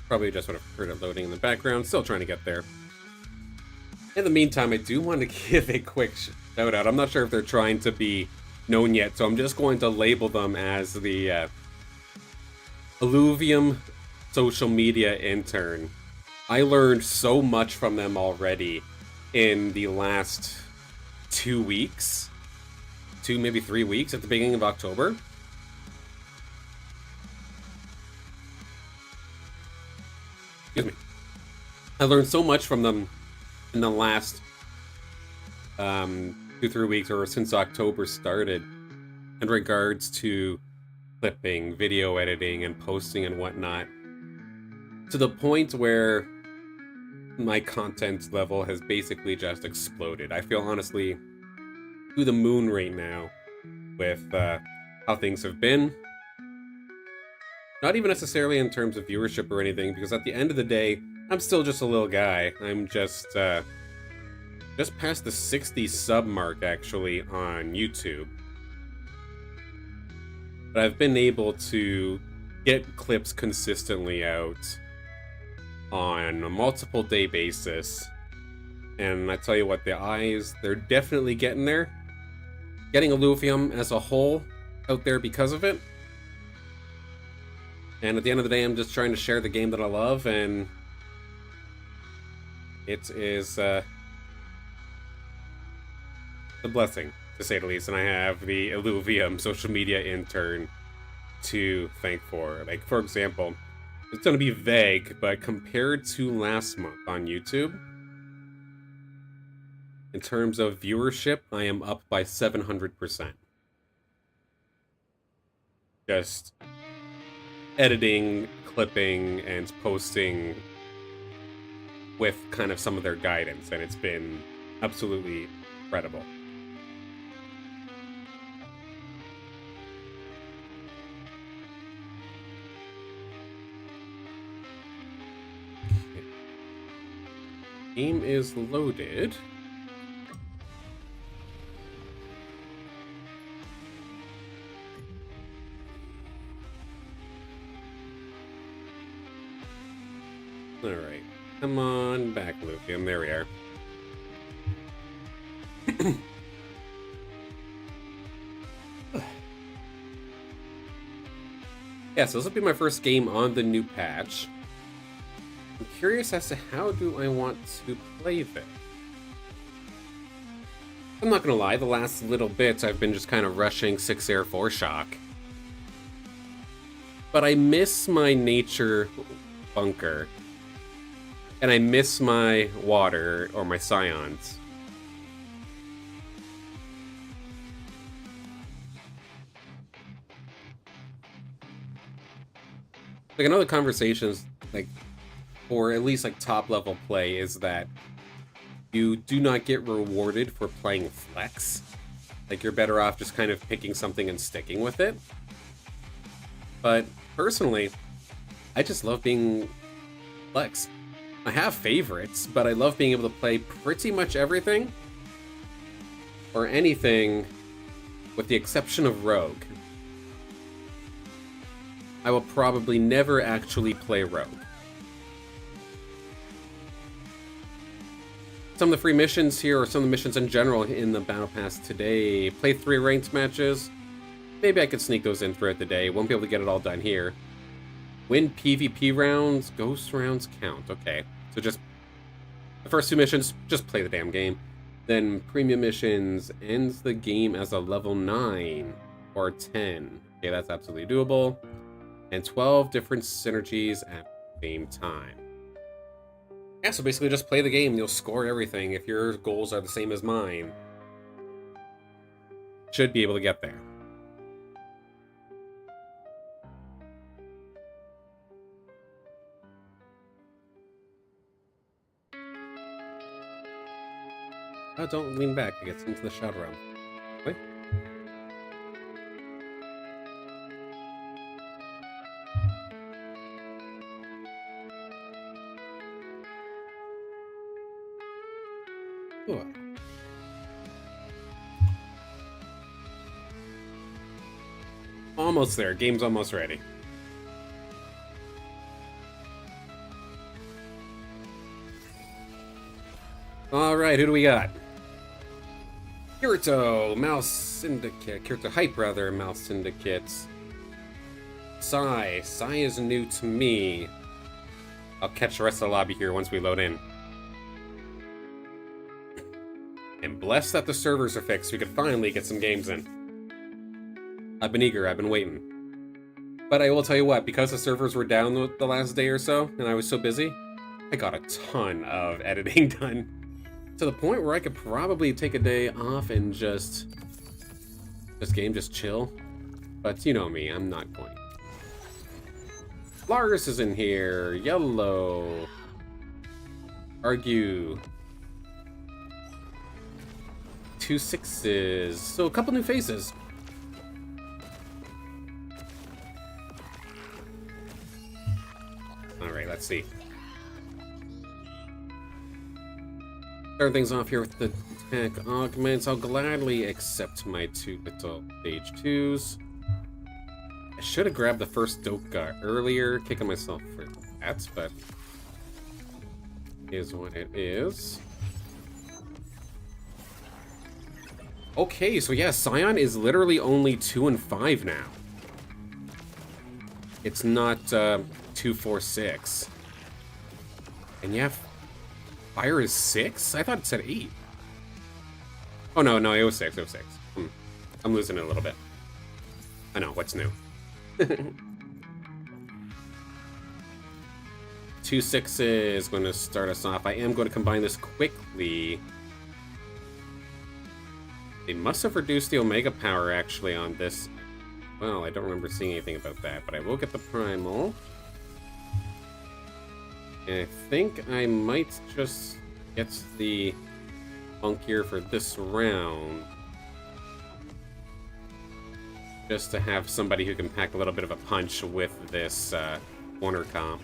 Probably just would have heard it loading in the background. Still trying to get there. In the meantime, I do want to give a quick shout out. I'm not sure if they're trying to be known yet, so I'm just going to label them as the Illuvium social media intern. I learned so much from them already in the last 2 weeks. 2, maybe 3 weeks at the beginning of October. Excuse me. I learned so much from them in the last 2-3 weeks, or since October started, in regards to clipping, video editing, and posting and whatnot, to the point where my content level has basically just exploded. I feel honestly to the moon right now with how things have been. Not even necessarily in terms of viewership or anything, because at the end of the day, I'm still just a little guy. I'm just past the 60 sub mark, actually, on YouTube. But I've been able to get clips consistently out on a multiple day basis. And I tell you what, the eyes, they're definitely getting there. Getting Illuvium as a whole out there because of it. And at the end of the day, I'm just trying to share the game that I love, and it is a blessing, to say the least. And I have the Illuvium social media intern to thank for. Like, for example, it's going to be vague, but compared to last month on YouTube, in terms of viewership, I am up by 700%. Just editing, clipping, and posting with kind of some of their guidance, and it's been absolutely incredible. Game is loaded. Alright. Come on back, Illuvium. There we are. Yeah, so this will be my first game on the new patch. I'm curious as to how do I want to play this. I'm not gonna lie, the last little bit I've been just kind of rushing 6 Air 4 Shock. But I miss my nature bunker. And I miss my water or my scions. Like, I know the conversations, like, for at least, like, top-level play is that you do not get rewarded for playing flex. Like, you're better off just kind of picking something and sticking with it. But, personally, I just love being flex. I have favorites, but I love being able to play pretty much everything. Or anything, with the exception of Rogue. I will probably never actually play Rogue. Some of the free missions here, or some of the missions in general in the Battle Pass today, play 3 ranked matches. Maybe I could sneak those in throughout the day. Won't be able to get it all done here. Win PvP rounds, ghost rounds count. Okay, so just the first 2 missions, just play the damn game. Then premium missions ends the game as a level 9 or 10. Okay, that's absolutely doable. And 12 different synergies at the same time. Yeah, so basically just play the game, you'll score everything. If your goals are the same as mine, should be able to get there. Oh, don't lean back, it gets into the shadow realm. Wait. Ooh. Almost there. Game's almost ready. Alright, who do we got? Kirito, Mouse Syndicate. Kirito Hype, rather, Mouse Syndicates. Sai. Sai is new to me. I'll catch the rest of the lobby here once we load in. And blessed that the servers are fixed, we could finally get some games in. I've been eager, I've been waiting. But I will tell you what, because the servers were down the last day or so, and I was so busy, I got a ton of editing done. To the point where I could probably take a day off and just chill. But you know me, I'm not going. Lars is in here, yellow. Argue. 2 6s. So a couple new faces. Alright, let's see. Start things off here with the attack augments. I'll gladly accept my 2 little stage 2s. I should have grabbed the first Doka earlier, kicking myself for that, but is what it is. Okay, so yeah, Scion is literally only 2 and 5 now. It's not 2, 4, 6. And yeah, Fire is 6? I thought it said 8. Oh no, it was 6, it was 6. I'm losing it a little bit. I know, what's new? 2 6s is going to start us off. I am going to combine this quickly. They must have reduced the Omega power, actually, on this. Well, I don't remember seeing anything about that, but I will get the Primal. And I think I might just get the Funk here for this round. Just to have somebody who can pack a little bit of a punch with this corner comp.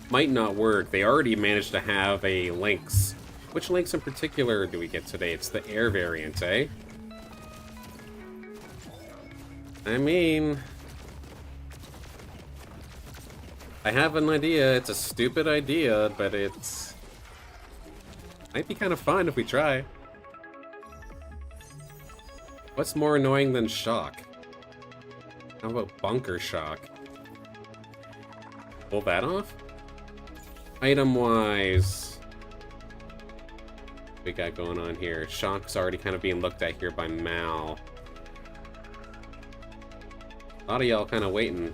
might not work. They already managed to have a Lynx. Which Lynx in particular do we get today? It's the air variant, eh? I mean, I have an idea. It's a stupid idea, but it's might be kind of fun if we try. What's more annoying than shock? How about bunker shock? Pull that off? Item-wise, what we got going on here? Shock's already kind of being looked at here by Mal. A lot of y'all kind of waiting.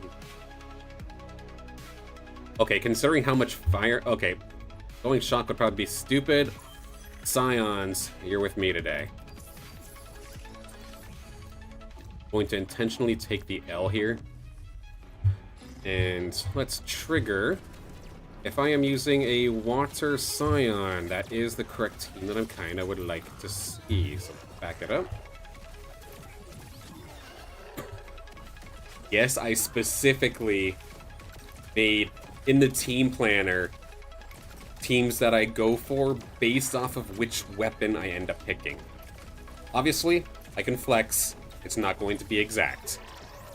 Okay, considering how much fire... Okay, going shock would probably be stupid. Scions, you're with me today. Going to intentionally take the L here. And let's trigger. If I am using a water scion, that is the correct team that I kind of would like to see. So back it up. Yes, I specifically made in the team planner teams that I go for based off of which weapon I end up picking. Obviously, I can flex. It's not going to be exact,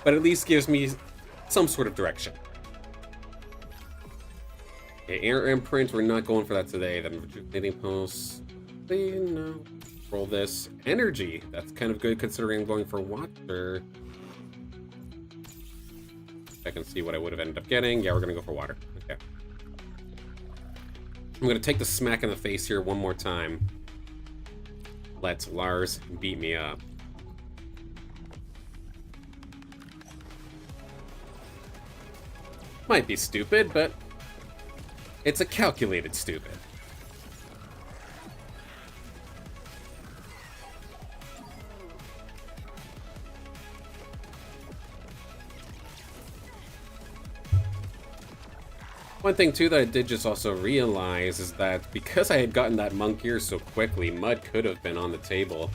but at least gives me some sort of direction. Okay, air imprint, we're not going for that today. Then rejuvenating post, no. Roll this. Energy, that's kind of good considering I'm going for water. I can see what I would have ended up getting. Yeah, we're gonna go for water. Okay. I'm gonna take the smack in the face here one more time. Let Lars beat me up. Might be stupid, but it's a calculated stupid. One thing too that I did just also realize is that because I had gotten that monk gear so quickly, mud could have been on the table.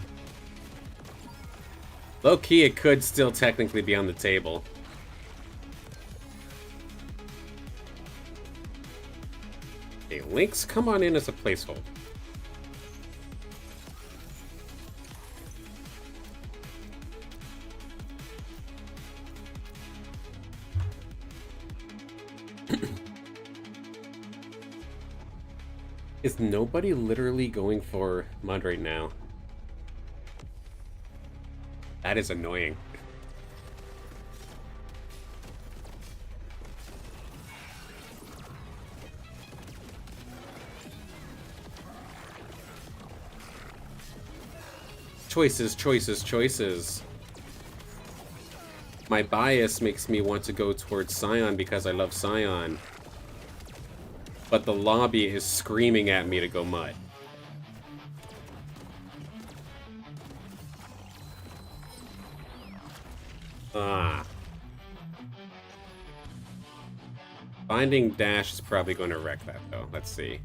Low key, it could still technically be on the table. Okay, Lynx, come on in as a placeholder. Is nobody literally going for mud right now? That is annoying. Choices, choices, choices. My bias makes me want to go towards Scion because I love Scion. But the lobby is screaming at me to go mud. Ah. Binding dash is probably going to wreck that though. Let's see.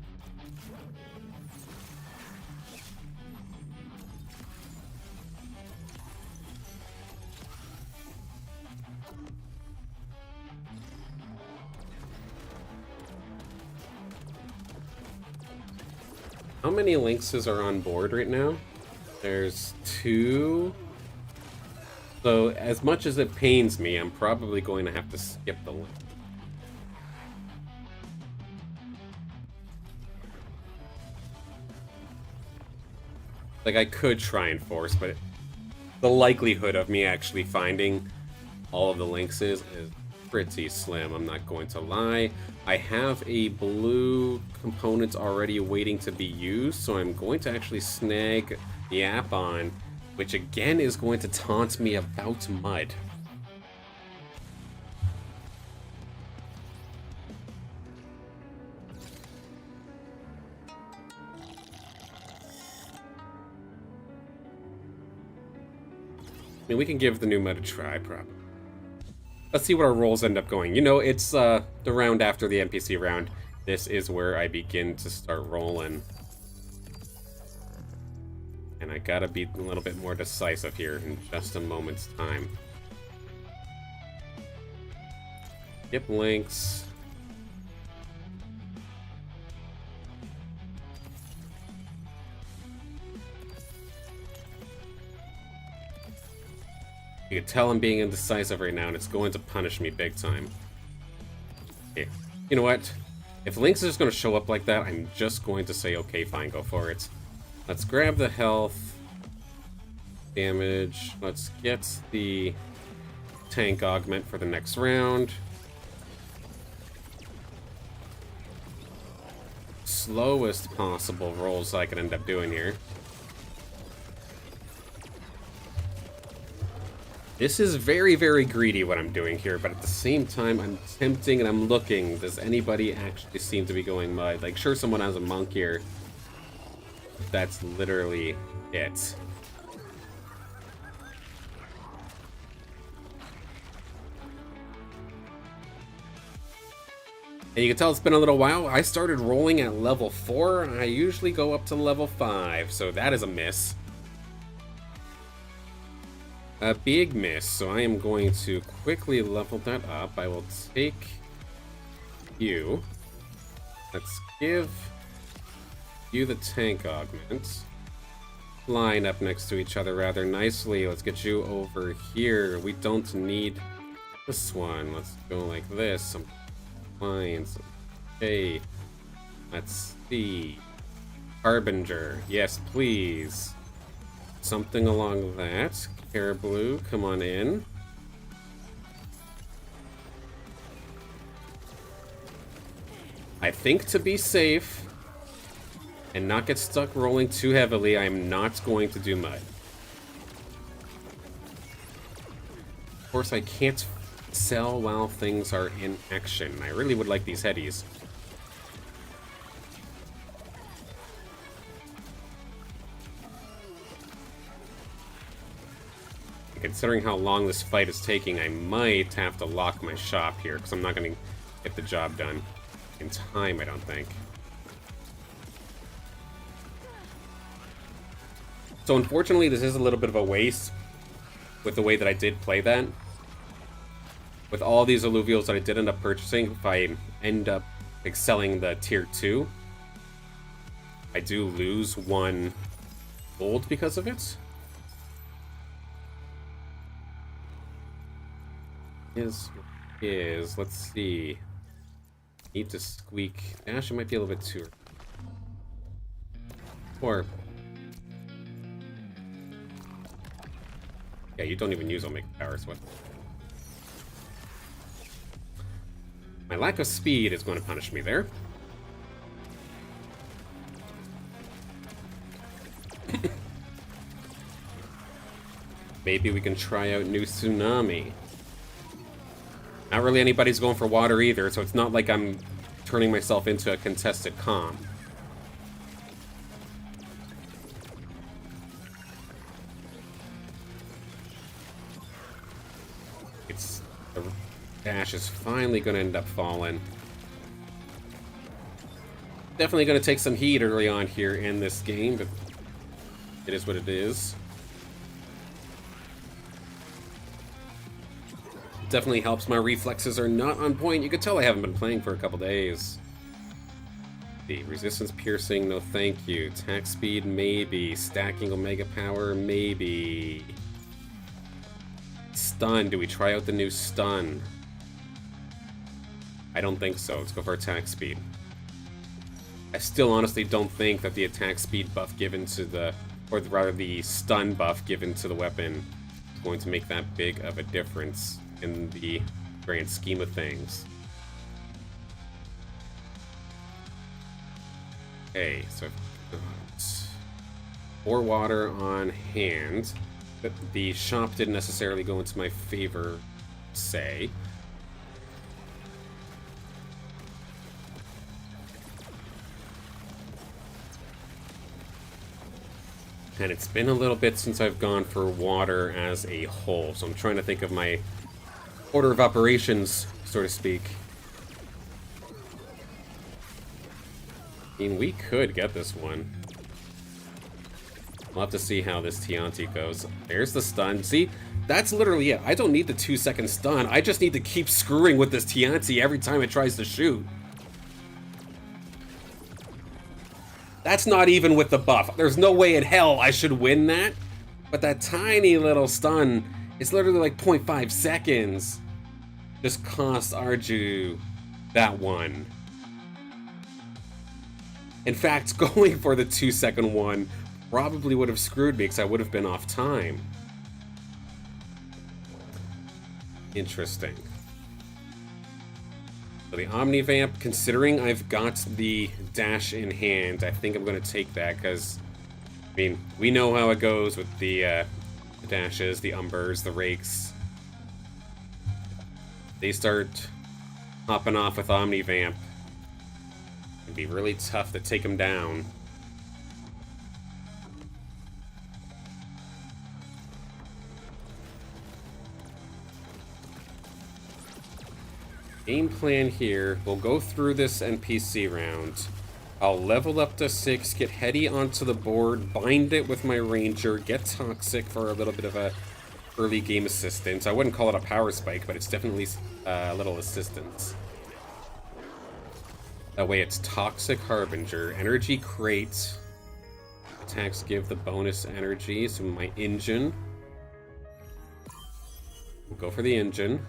How many Lynxes are on board right now? There's 2. So, as much as it pains me, I'm probably going to have to skip the Lynx. Like, I could try and force, but the likelihood of me actually finding all of the Lynxes is pretty slim, I'm not going to lie. I have a blue component already waiting to be used, so I'm going to actually snag the app on, which again is going to taunt me about mud. I mean, we can give the new mud a try, probably. Let's see what our rolls end up going. You know, it's the round after the NPC round. This is where I begin to start rolling. And I gotta be a little bit more decisive here in just a moment's time. Skip Lynx. You can tell I'm being indecisive right now, and it's going to punish me big time. Okay. You know what? If Lynx is just going to show up like that, I'm just going to say, okay, fine, go for it. Let's grab the health. Damage. Let's get the tank augment for the next round. Slowest possible rolls I can end up doing here. This is very, very greedy what I'm doing here, but at the same time, I'm tempting and I'm looking. Does anybody actually seem to be going mud? Like, sure, someone has a monk here. But that's literally it. And you can tell it's been a little while. I started rolling at level 4, and I usually go up to level 5, so that is a miss. A big miss, so I am going to quickly level that up. I will take you. Let's give you the tank augment. Line up next to each other rather nicely. Let's get you over here. We don't need this one. Let's go like this. Some lines. Okay. Let's see. Harbinger. Yes, please. Something along that. Caribou, come on in. I think to be safe and not get stuck rolling too heavily, I'm not going to do mud. Of course, I can't sell while things are in action. I really would like these headies. Considering how long this fight is taking, I might have to lock my shop here, because I'm not going to get the job done in time, I don't think. So unfortunately, this is a little bit of a waste with the way that I did play that. With all these Illuvials that I did end up purchasing, if I end up excelling the tier 2, I do lose 1 gold because of it. Let's see. Need to squeak. Dash, it might be a little bit too. Or. Yeah, you don't even use Omega Powers. What? My lack of speed is going to punish me there. Maybe we can try out new Tsunami. Not really anybody's going for water either, so it's not like I'm turning myself into a contested comp. The dash is finally going to end up falling. Definitely going to take some heat early on here in this game, but it is what it is. Definitely helps my reflexes are not on point. You can tell I haven't been playing for a couple days. The resistance piercing, no thank you. Attack speed, maybe. Stacking Omega Power, maybe. Stun, do we try out the new stun? I don't think so. Let's go for attack speed. I still honestly don't think that the attack speed buff given to the, or rather the stun buff given to the weapon is going to make that big of a difference in the grand scheme of things. Okay, so I've got 4 water on hand, but the shop didn't necessarily go into my favor, say. And it's been a little bit since I've gone for water as a whole, so I'm trying to think of my order of operations, so to speak. I mean, we could get this one. We'll have to see how this Tianti goes. There's the stun. See, that's literally it. I don't need the 2-second stun. I just need to keep screwing with this Tianti every time it tries to shoot. That's not even with the buff. There's no way in hell I should win that. But that tiny little stun It's literally like 0.5 seconds. Just cost Arju that one. In fact, going for the 2-second one probably would have screwed me because I would have been off time. Interesting. So the Omnivamp, considering I've got the dash in hand, I think I'm going to take that because, I mean, we know how it goes with the dashes, the Umbers, the Rakes. They start hopping off with Omnivamp. It'd be really tough to take them down. Game plan here, we'll go through this NPC round. I'll level up to 6, get Hetty onto the board, bind it with my Ranger, get Toxic for a little bit of a early game assistance. I wouldn't call it a power spike, but it's definitely a little assistance. That way it's Toxic Harbinger, Energy Crate. Attacks give the bonus energy, so my engine. We'll go for the engine.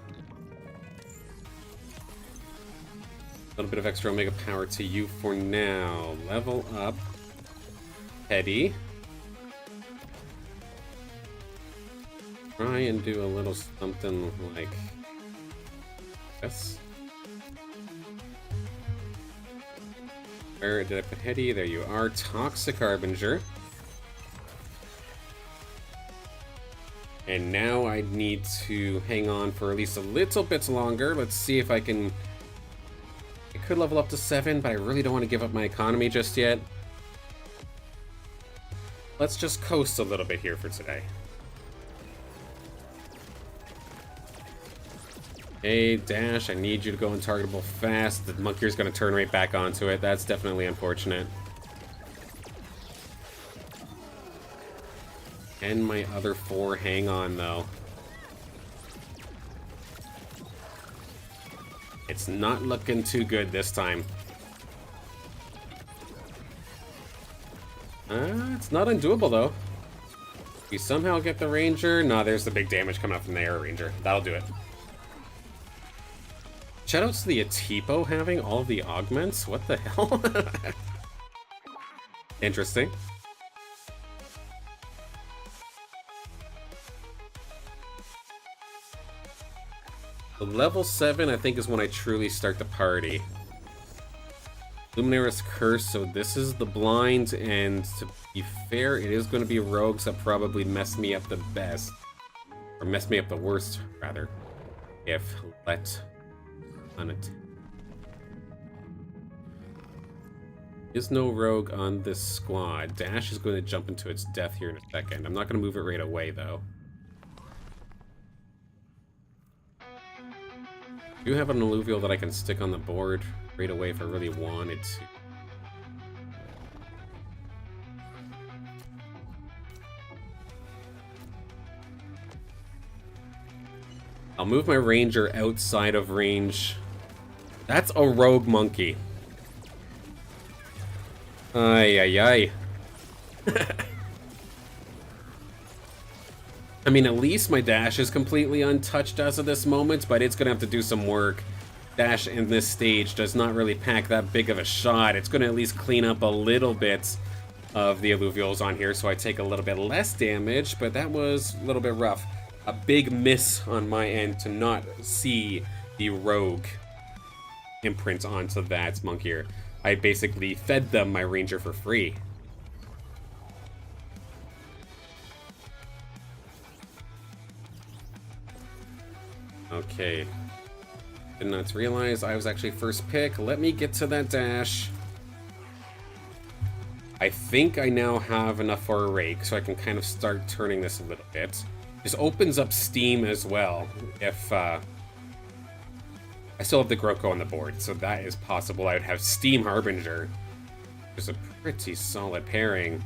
A little bit of extra Omega power to you for now. Level up Hetty. Try and do a little something like this. Where did I put Hetty? There you are. Toxic Harbinger. And now I need to hang on for at least a little bit longer. Let's see if I can... I could level up to 7, but I really don't want to give up my economy just yet. Let's just coast a little bit here for today. Hey, Dash, I need you to go untargetable fast. The Monkey's going to turn right back onto it. That's definitely unfortunate. Can my other 4 hang on, though? It's not looking too good this time. It's not undoable, though. We somehow get the Ranger. Nah, there's the big damage coming up from the Air Ranger. That'll do it. Shoutouts to the Atipo having all the augments. What the hell? Interesting. The level 7, I think, is when I truly start the party. Luminous Curse, so this is the blind, and to be fair, it is going to be rogues that probably mess me up the best. Or mess me up the worst, rather. If let unattacked. Is no rogue on this squad. Dash is going to jump into its death here in a second. I'm not going to move it right away, though. I do have an Illuvial that I can stick on the board right away if I really wanted to. I'll move my Ranger outside of range. That's a rogue monkey. Ay, ay, ay. I mean, at least my dash is completely untouched as of this moment, but it's going to have to do some work. Dash in this stage does not really pack that big of a shot. It's going to at least clean up a little bit of the Illuvials on here, so I take a little bit less damage, but that was a little bit rough. A big miss on my end to not see the rogue imprint onto that monkey. I basically fed them my Ranger for free. Okay. Did not realize I was actually first pick. Let me get to that dash. I think I now have enough for a rake, so I can kind of start turning this a little bit. This opens up Steam as well, if, I still have the Groko on the board, so that is possible. I would have Steam Harbinger. Which is a pretty solid pairing.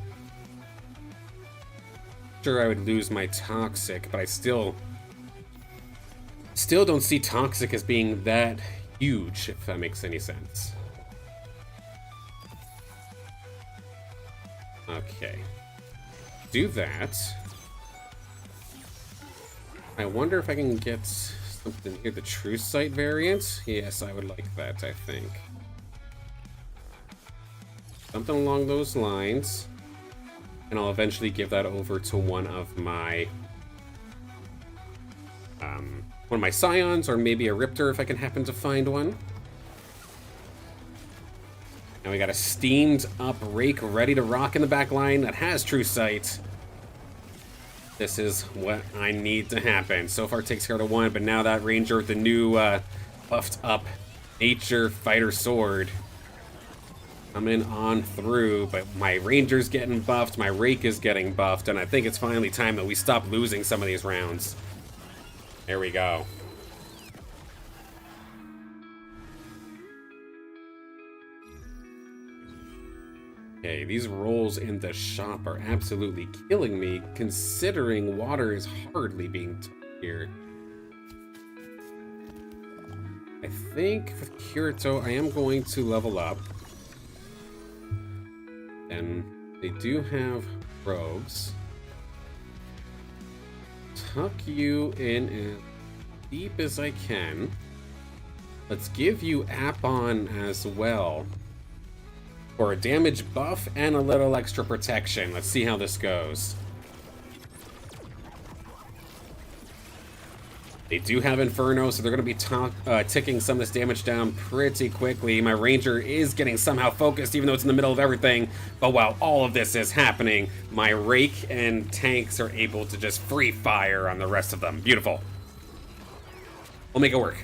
Sure, I would lose my Toxic, but I still don't see Toxic as being that huge, if that makes any sense. Okay. Do that. I wonder if I can get something here. The True Sight variant? Yes, I would like that, I think. Something along those lines. And I'll eventually give that over to one of my Scions, or maybe a Riptor if I can happen to find one. And we got a steamed up Rake ready to rock in the back line that has True Sight. This is what I need to happen. So far it takes care of the one, but now that Ranger with the new buffed up Nature Fighter Sword coming on through, but my Ranger's getting buffed, my Rake is getting buffed, and I think it's finally time that we stop losing some of these rounds. There we go. Okay, these rolls in the shop are absolutely killing me, considering water is hardly being touched here. I think with Kirito, I am going to level up. And they do have robes. Tuck you in as deep as I can. Let's give you Appon as well for a damage buff and a little extra protection. Let's see how this goes. They do have Inferno, so they're going to be ticking some of this damage down pretty quickly. My Ranger is getting somehow focused, even though it's in the middle of everything. But while all of this is happening, my Rake and tanks are able to just free fire on the rest of them. Beautiful. We'll make it work.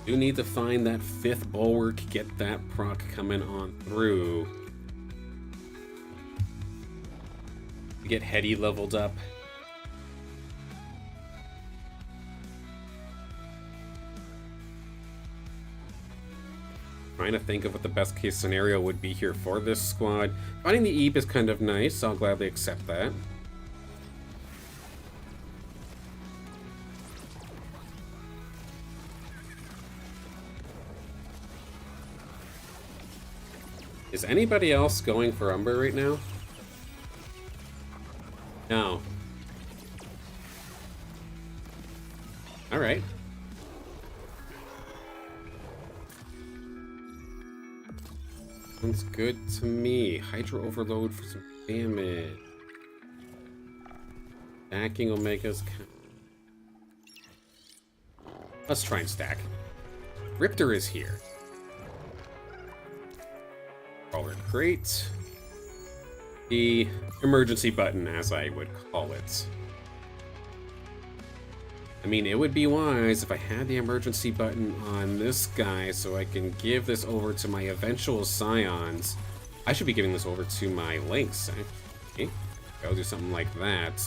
Do need to find that 5th bulwark, get that proc coming on through. Get Hetty leveled up. Trying to think of what the best case scenario would be here for this squad. Finding the Eep is kind of nice. I'll gladly accept that. Is anybody else going for Umber right now? No. Alright. Sounds good to me. Hydra Overload for some damage. Stacking Omegas. Let's try and stack. Riptor is here. Crawler crate. The emergency button, as I would call it. I mean, it would be wise if I had the emergency button on this guy so I can give this over to my eventual Scions. I should be giving this over to my Lynx, actually. I'll do something like that.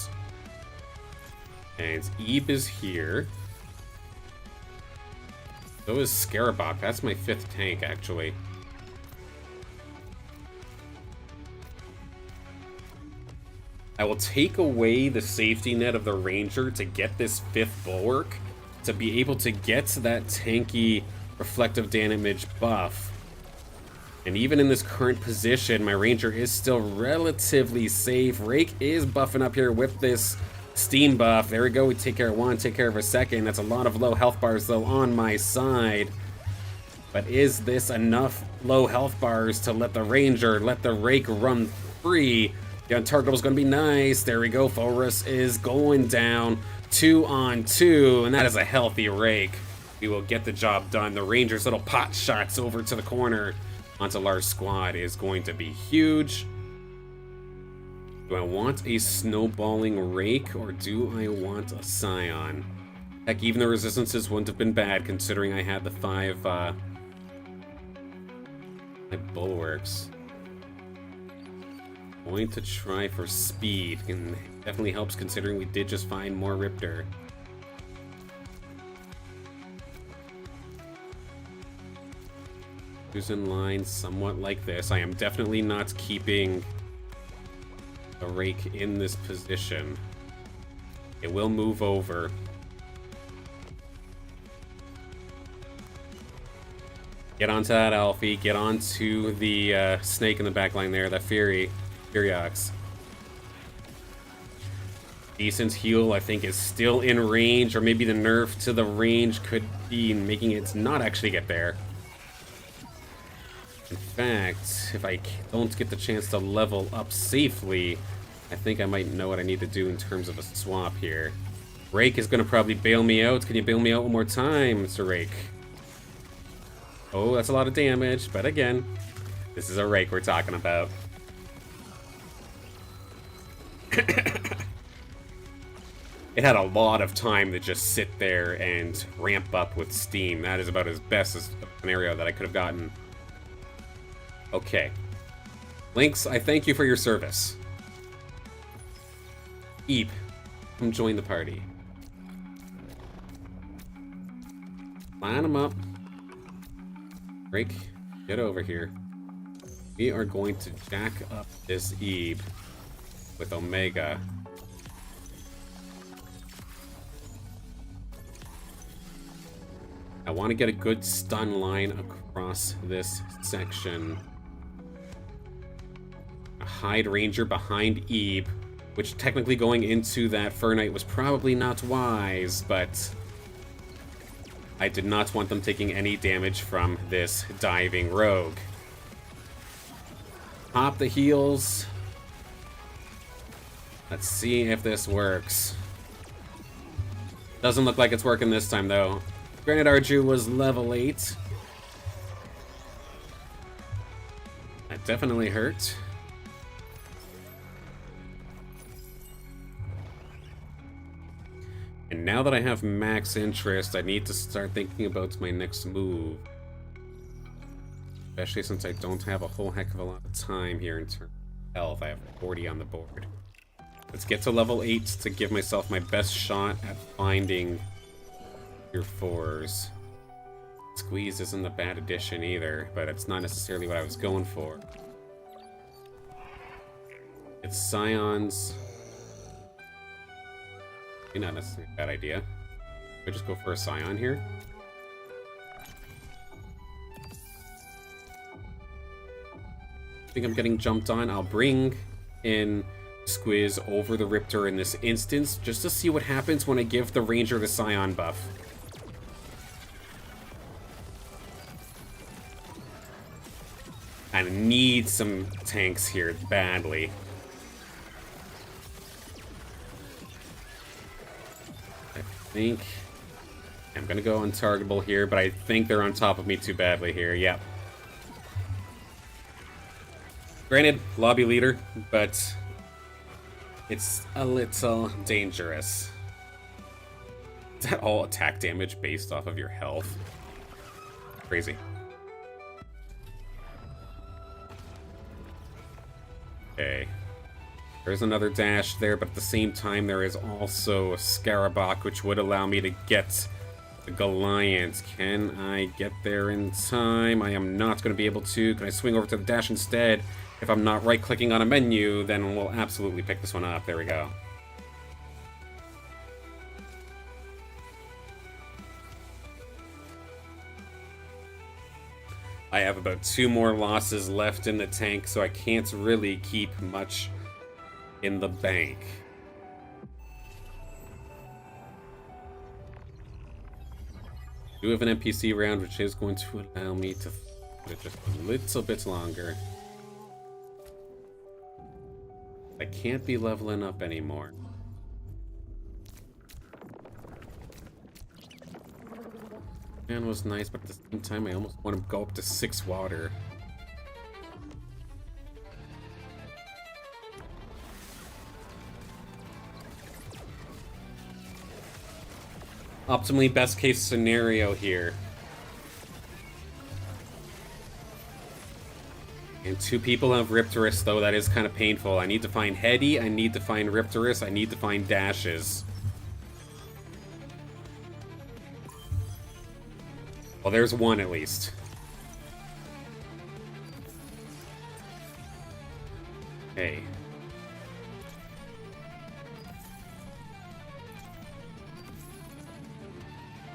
And Ebe is here. So is Scarabot. That's my 5th tank, actually. I will take away the safety net of the Ranger to get this 5th bulwark, to be able to get that tanky reflective damage buff. And even in this current position, my Ranger is still relatively safe. Rake is buffing up here with this steam buff. There we go, we take care of one, take care of a second. That's a lot of low health bars though on my side. But is this enough low health bars to let the Ranger, let the Rake run free? The Untargetable is going to be nice. There we go. Forest is going down 2 on 2, and that is a healthy Rake. We will get the job done. The Ranger's little pot shots over to the corner onto Lars' squad is going to be huge. Do I want a snowballing Rake, or do I want a Scion? Heck, even the resistances wouldn't have been bad, considering I had the 5 bulwarks. Going to try for speed, and definitely helps considering we did just find more Riptor. Who's in line somewhat like this. I am definitely not keeping the Rake in this position. It will move over. Get onto that Alfie. Get onto the snake in the back line there, that Furiox. Decent heal, I think, is still in range, or maybe the nerf to the range could be making it not actually get there. In fact, if I don't get the chance to level up safely, I think I might know what I need to do in terms of a swap here. Rake is going to probably bail me out. Can you bail me out one more time, Mr. Rake? Oh, that's a lot of damage, but again, this is a Rake we're talking about. It had a lot of time to just sit there and ramp up with steam. That is about as best as a scenario that I could have gotten. Okay. Lynx, I thank you for your service. Eep, come join the party. Line them up. Drake, get over here. We are going to jack up this Ebe with Omega. I want to get a good stun line across this section. A Hyde Ranger behind Ebe, which technically going into that Fernite was probably not wise, but I did not want them taking any damage from this diving rogue. Pop the heals. Let's see if this works. Doesn't look like it's working this time, though. Granted, Arju was level 8. That definitely hurt. And now that I have max interest, I need to start thinking about my next move. Especially since I don't have a whole heck of a lot of time here in terms of health. I have 40 on the board. Let's get to level 8 to give myself my best shot at finding your 4s. Squeeze isn't a bad addition either, but it's not necessarily what I was going for. It's Scions. Maybe not necessarily a bad idea. Should I just go for a Scion here? I think I'm getting jumped on. I'll bring in Squiz over the Riptor in this instance, just to see what happens when I give the Ranger the Scion buff. I need some tanks here badly. I think I'm gonna go untargetable here, but I think they're on top of me too badly here. Yep. Granted, lobby leader, but it's a little dangerous. Is that all attack damage based off of your health? Crazy. Okay. There's another dash there, but at the same time there is also a Scarabok, which would allow me to get the Goliath. Can I get there in time? I am not going to be able to. Can I swing over to the dash instead? If I'm not right-clicking on a menu, then we'll absolutely pick this one up. There we go. I have about 2 more losses left in the tank, so I can't really keep much in the bank. I do have an NPC round, which is going to allow me to put it just a little bit longer. I can't be leveling up anymore. Man was nice, but at the same time, I almost want to go up to 6 water. Optimally best case scenario here. And 2 people have Riptorus, though that is kind of painful. I need to find Heady, I need to find Riptorus, I need to find Dashes. Well, there's one at least. Hey.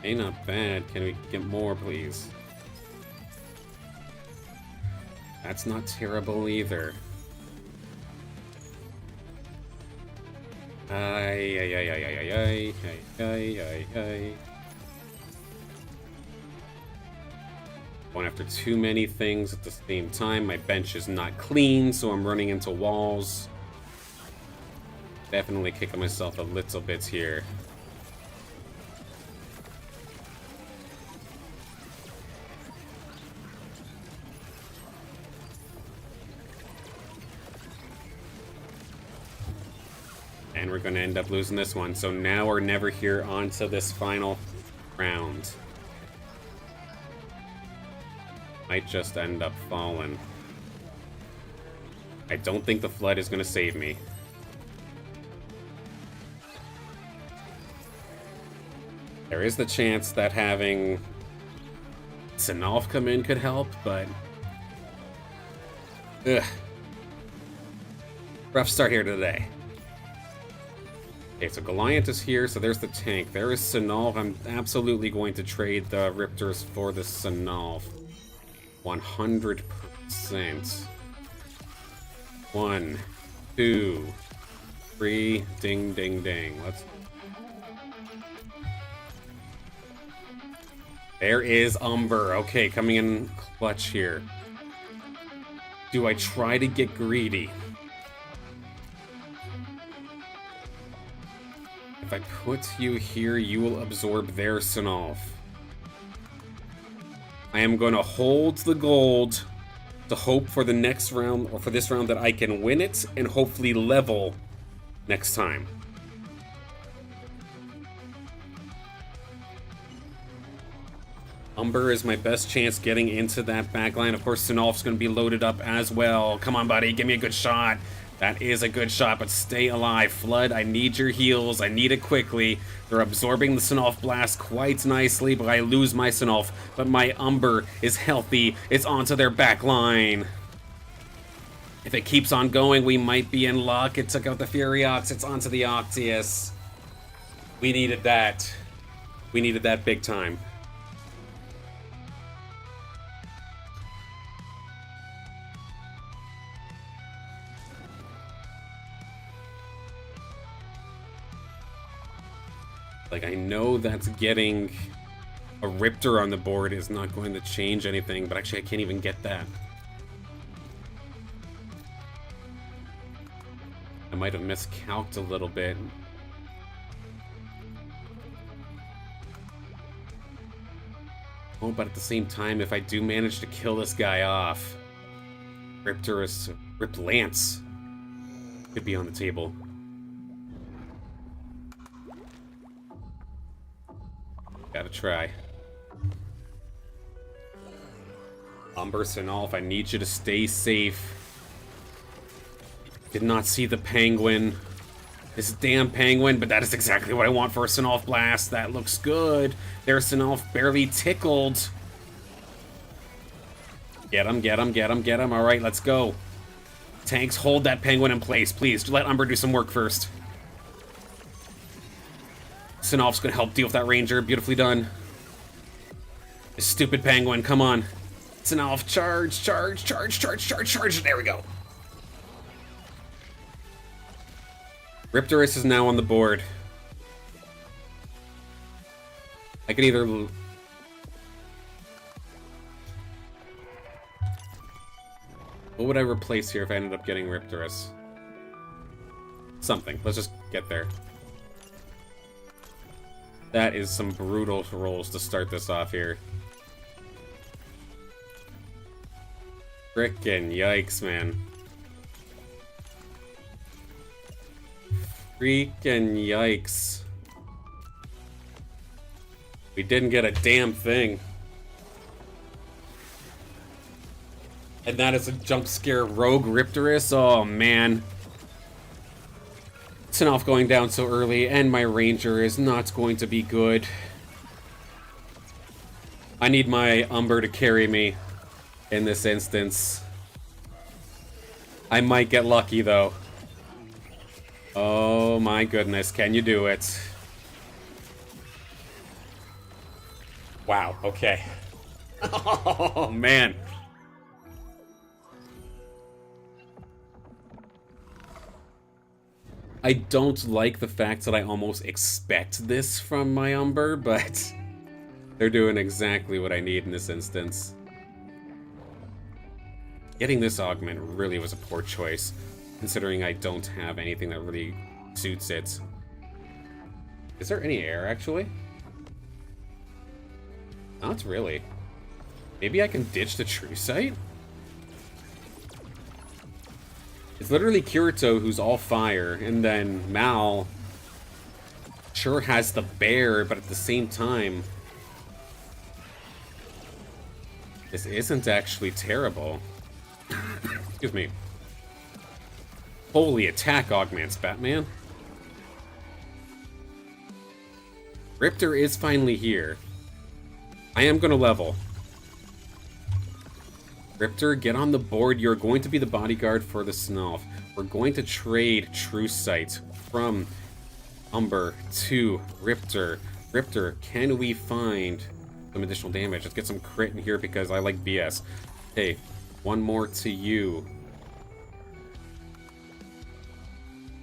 Hey, not bad. Can we get more, please? That's not terrible either. Ay, ay, ay, ay, ay, ay, ay, ay, ay, ay. Going after too many things at the same time. My bench is not clean, so I'm running into walls. Definitely kicking myself a little bit here. And we're going to end up losing this one. So now or never here on to this final round. Might just end up falling. I don't think the flood is going to save me. There is the chance that having Sinalf come in could help, but... ugh. Rough start here today. Okay, so Goliath is here, so there's the tank. There is Sinalf. I'm absolutely going to trade the Riptors for the Sinalf. 100%. 1, 2, 3, ding, ding, ding. Let's... There is Umber. Okay, coming in clutch here. Do I try to get greedy? If I put you here, you will absorb their Sinalf. I am going to hold the gold to hope for the next round, or for this round, that I can win it and hopefully level next time. Umber is my best chance getting into that backline. Of course, Sinalf's going to be loaded up as well. Come on, buddy. Give me a good shot. That is a good shot, but stay alive. Flood, I need your heals. I need it quickly. They're absorbing the Sinalf blast quite nicely, but I lose my Sinalf. But my Umber is healthy. It's onto their back line. If it keeps on going, we might be in luck. It took out the Furiox. It's onto the Octius. We needed that. We needed that big time. Like, I know that's getting a Riptor on the board is not going to change anything, but actually I can't even get that. I might have miscalced a little bit. Oh, but at the same time, if I do manage to kill this guy off, Riptorus, Rip Lance could be on the table. Gotta try. Umber Sinalf, I need you to stay safe. Did not see the penguin. This damn penguin, but that is exactly what I want for a Sinalf blast. That looks good. There's Sinalf barely tickled. Get him, get him, get him, get him. Alright, let's go. Tanks, hold that penguin in place, please. Let Umber do some work first. Sinalf's gonna help deal with that ranger. Beautifully done. This stupid penguin, come on. Sinalf, charge, charge, charge, charge, charge, charge. There we go. Riptorus is now on the board. I can either... What would I replace here if I ended up getting Riptorus? Something. Let's just get there. That is some brutal rolls to start this off here. Frickin' yikes, man. Freaking yikes. We didn't get a damn thing. And that is a jump scare rogue Riptorus. Oh, man. Sinalf going down so early, and my ranger is not going to be good. I need my Umber to carry me in this instance. I might get lucky, though. Oh my goodness, can you do it? Wow, okay. Oh, man. I don't like the fact that I almost expect this from my Umber, but they're doing exactly what I need in this instance. Getting this augment really was a poor choice, considering I don't have anything that really suits it. Is there any air, actually? Not really. Maybe I can ditch the True Sight? It's literally Kirito who's all fire, and then Mal sure has the bear, but at the same time, this isn't actually terrible. Excuse me. Holy attack augments, Batman. Riptor is finally here. I am gonna level. Riptor, get on the board. You're going to be the bodyguard for the Snarf. We're going to trade True Sight from Umber to Riptor. Riptor, can we find some additional damage? Let's get some crit in here because I like BS. Okay, one more to you.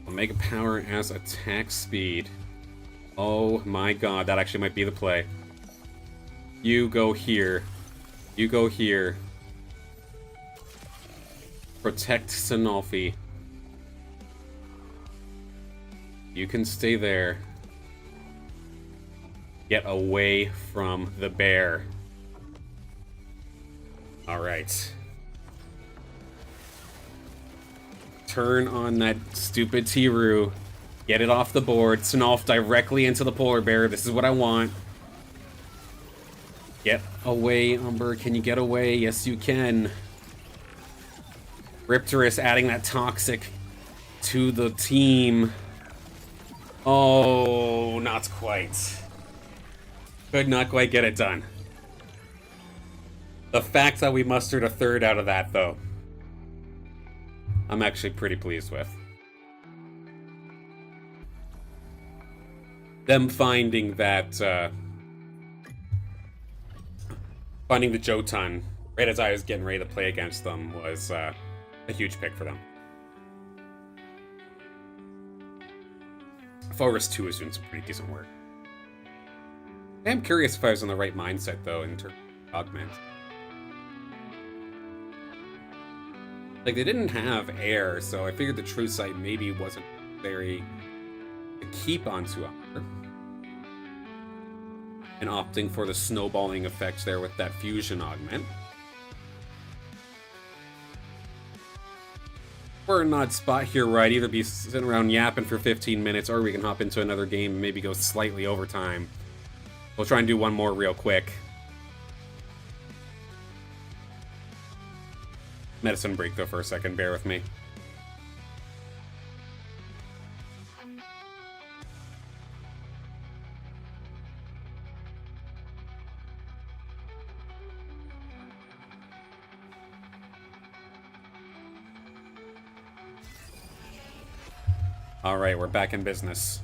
Omega Power as attack speed. Oh my god, that actually might be the play. You go here. You go here. Protect Sanofi. You can stay there. Get away from the bear. Alright. Turn on that stupid Tiru. Get it off the board. Snolf directly into the polar bear. This is what I want. Get away, Umber. Can you get away? Yes, you can. Riptorus adding that toxic to the team. Oh, not quite. Could not quite get it done. The fact that we mustered a third out of that, though, I'm actually pretty pleased with. Them finding that, finding the Jotun right as I was getting ready to play against them was, a huge pick for them. Forest 2 is doing some pretty decent work. I am curious if I was in the right mindset, though, in terms of augment. Like, they didn't have air, so I figured the True Sight maybe wasn't very to keep onto Umber. And opting for the snowballing effect there with that fusion augment. We're in an odd spot here where I'd either be sitting around yapping for 15 minutes or we can hop into another game and maybe go slightly overtime. We'll try and do one more real quick. Medicine break though for a second, bear with me. Alright, we're back in business.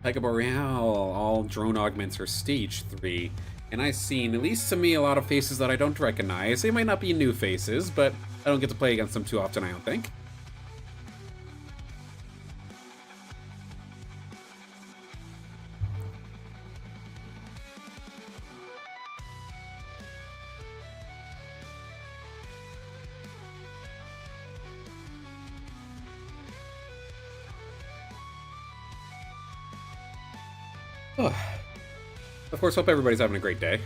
Pega Boreal, all drone augments are stage 3, and I've seen, at least to me, a lot of faces that I don't recognize. They might not be new faces, but I don't get to play against them too often, I don't think. Of course, hope everybody's having a great day.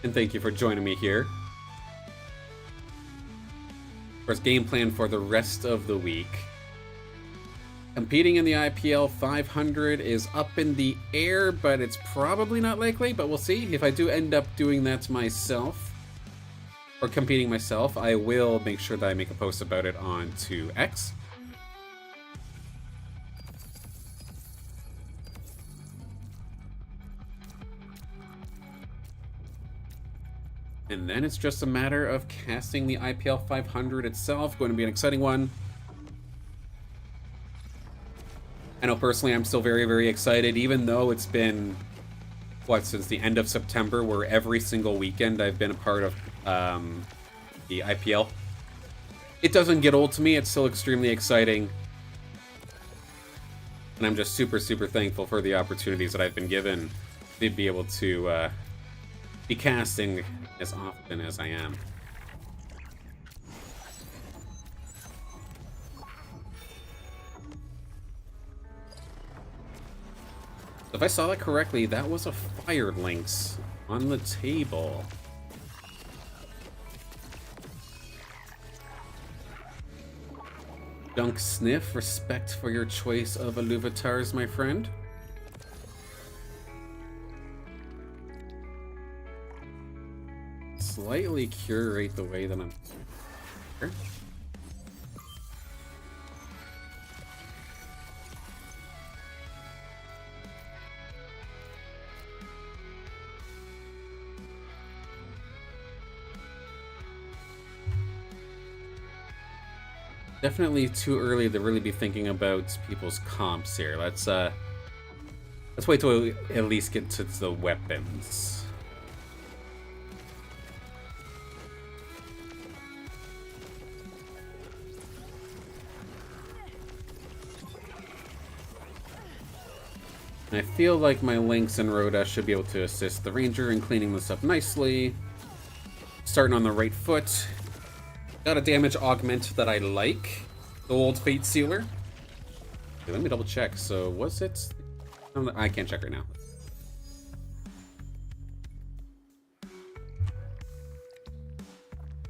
And thank you for joining me here. Of course, game plan for the rest of the week. Competing in the IPL 500 is up in the air, but it's probably not likely, but we'll see. If I do end up doing that myself, or competing myself, I will make sure that I make a post about it onto X. And then it's just a matter of casting the IPL 500 itself. Going to be an exciting one. I know personally I'm still very, very excited, even though it's been, what, since the end of September, where every single weekend I've been a part of the IPL. It doesn't get old to me. It's still extremely exciting. And I'm just super, super thankful for the opportunities that I've been given to be able to be casting as often as I am. If I saw that correctly, that was a Fire Lynx on the table. Dunk Sniff, respect for your choice of Illuvitars, my friend. Slightly curate the way that I'm here. Definitely too early to really be thinking about people's comps here. Let's wait till we at least get to the weapons. And I feel like my Lynx and Rhoda should be able to assist the Ranger in cleaning this up nicely. Starting on the right foot. Got a damage augment that I like. The old Fate Sealer. Okay, let me double check. So was it? I can't check right now.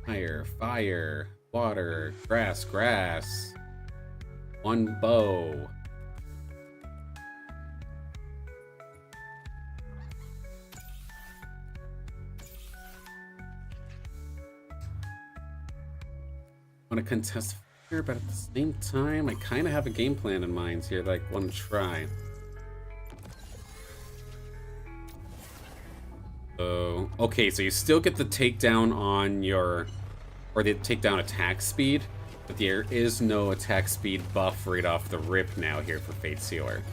Fire, fire, water, grass, grass. One bow. Want to contest fire, but at the same time, I kind of have a game plan in mind here that I want to try. So, okay, so you still get the takedown on your, or the takedown attack speed, but there is no attack speed buff right off the rip now here for Fate Sealer.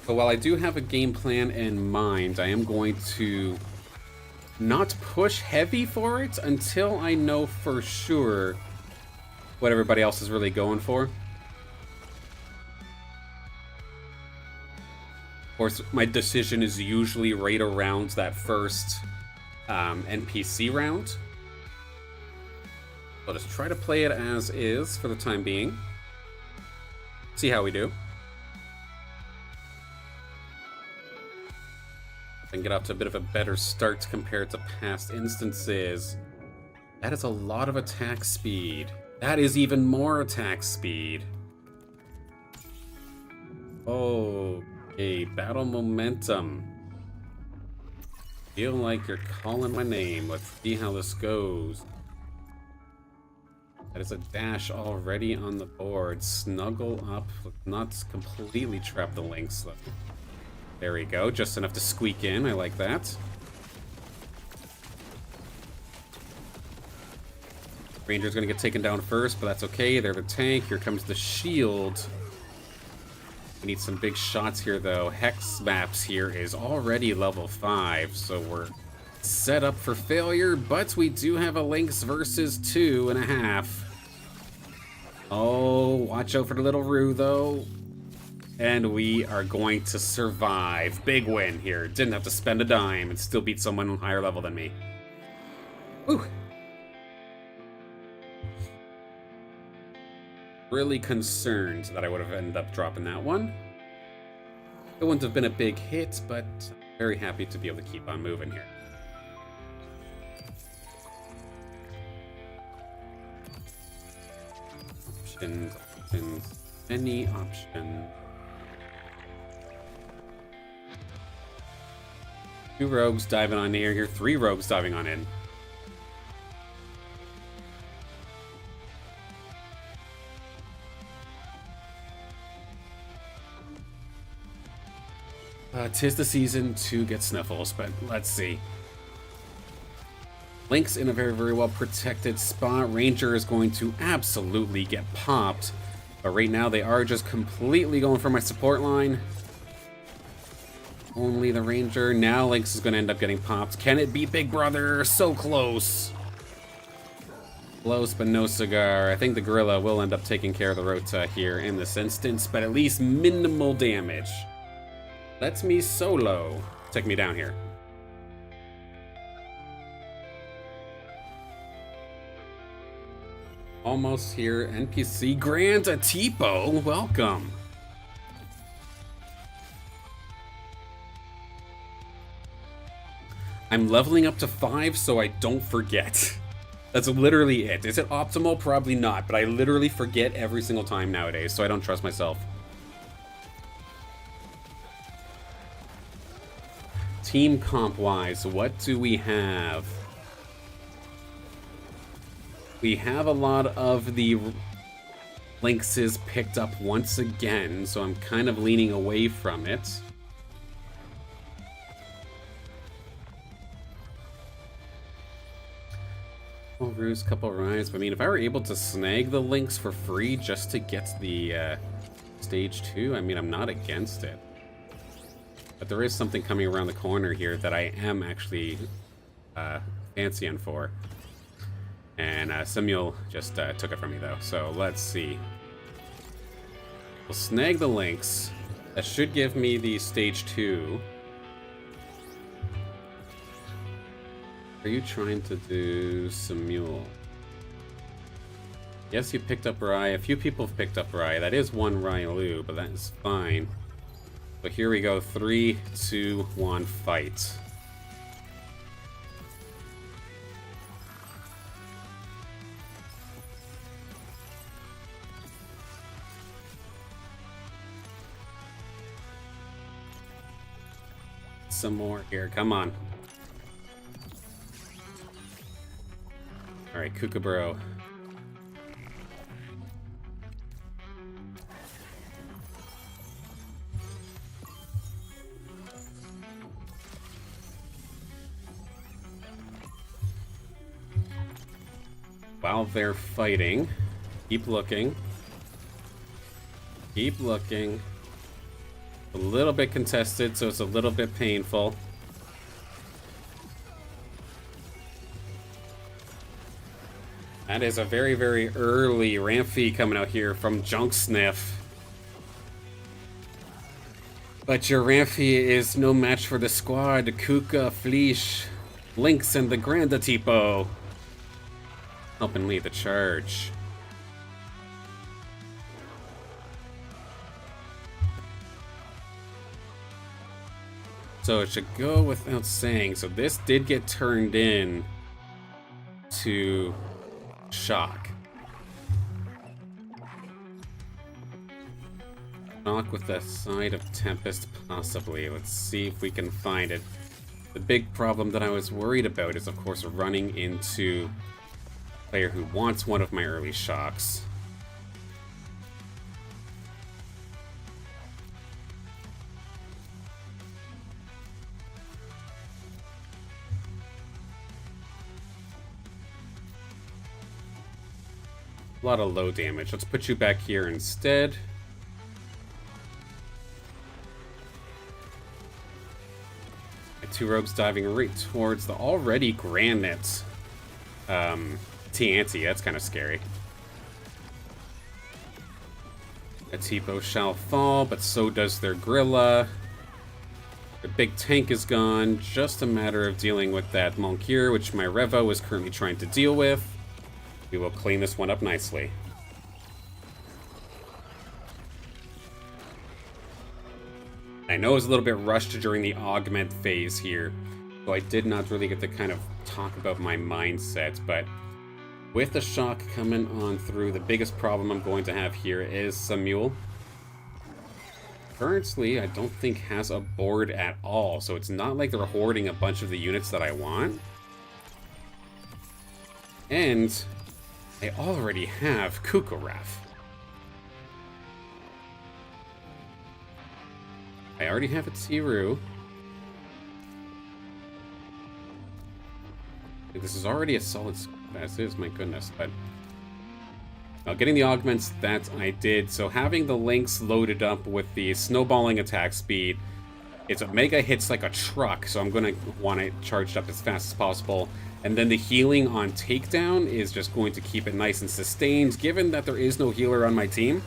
But while I do have a game plan in mind, I am going to not push heavy for it until I know for sure what everybody else is really going for. Of course, my decision is usually right around that first NPC round. I'll just try to play it as is for the time being. See how we do. And get off to a bit of a better start compared to past instances. That is a lot of attack speed. That is even more attack speed. Okay, battle momentum. Feel like you're calling my name. Let's see how this goes. That is a dash already on the board. Snuggle up. Not completely trap the Lynx though. There we go, just enough to squeak in. I like that. Ranger's gonna get taken down first, but that's okay. They're the tank. Here comes the shield. We need some big shots here, though. Hex Maps here is already level 5, so we're set up for failure, but we do have a Lynx versus 2.5. Oh, watch out for the little Rue, though. And we are going to survive. Big win here. Didn't have to spend a dime and still beat someone on higher level than me. Whew. Really concerned that I would have ended up dropping that one. It wouldn't have been a big hit, but I'm very happy to be able to keep on moving here. Options, any option. 2 rogues diving on near here, 3 rogues diving on in. Tis the season to get sniffles, but let's see. Lynx in a very, very well protected spot. Ranger is going to absolutely get popped, but right now they are just completely going for my support line. Only the Ranger. Now Lynx is going to end up getting popped. Can it beat Big Brother? So close. Close, but no cigar. I think the Gorilla will end up taking care of the Rota here in this instance, but at least minimal damage. Lets me solo. Take me down here. Almost here. NPC Grand Atipo. Welcome. I'm leveling up to 5 so I don't forget. That's literally it. Is it optimal? Probably not, but I literally forget every single time nowadays, so I don't trust myself. Team comp-wise, what do we have? We have a lot of the Lynxes picked up once again, so I'm kind of leaning away from it. Couple Ruse, couple Rise. I mean, if I were able to snag the Lynx for free just to get the stage 2, I mean, I'm not against it. But there is something coming around the corner here that I am actually fancying for. And Samuel just took it from me, though. So let's see. We'll snag the Lynx. That should give me the stage 2. Are you trying to do Samuel? Yes, you picked up Rai. A few people have picked up Rai. That is one Railu, but that is fine. But here we go. 3, 2, 1, fight. Some more here. Come on. Alright, Kookaburro. While they're fighting, keep looking. Keep looking. A little bit contested, so it's a little bit painful. That is a very, very early Ramfy coming out here from Junk Sniff. But your Ramfy is no match for the squad. Kuka, Fleesh, Lynx, and the Grand Atipo. Helping lead the charge. So it should go without saying. So this did get turned in to Shock. Shock with the side of Tempest, possibly. Let's see if we can find it. The big problem that I was worried about is, of course, running into a player who wants one of my early Shocks. A lot of low damage. Let's put you back here instead. My 2 rogues diving right towards the already granite Tianti. That's kind of scary. Atipo shall fall, but so does their Grilla. The big tank is gone. Just a matter of dealing with that Moncure, which my Revo is currently trying to deal with. We will clean this one up nicely. I know it was a little bit rushed during the augment phase here, so I did not really get to kind of talk about my mindset, but with the shock coming on through, the biggest problem I'm going to have here is Samuel. Currently, I don't think has a board at all, so it's not like they're hoarding a bunch of the units that I want. And I already have Kukuraf. I already have a Tiru. This is already a solid as is, my goodness, but getting the augments, that I did. So having the Lynx loaded up with the snowballing attack speed, Its Omega hits like a truck, so I'm going to want it charged up as fast as possible. And then the healing on takedown is just going to keep it nice and sustained, given that there is no healer on my team.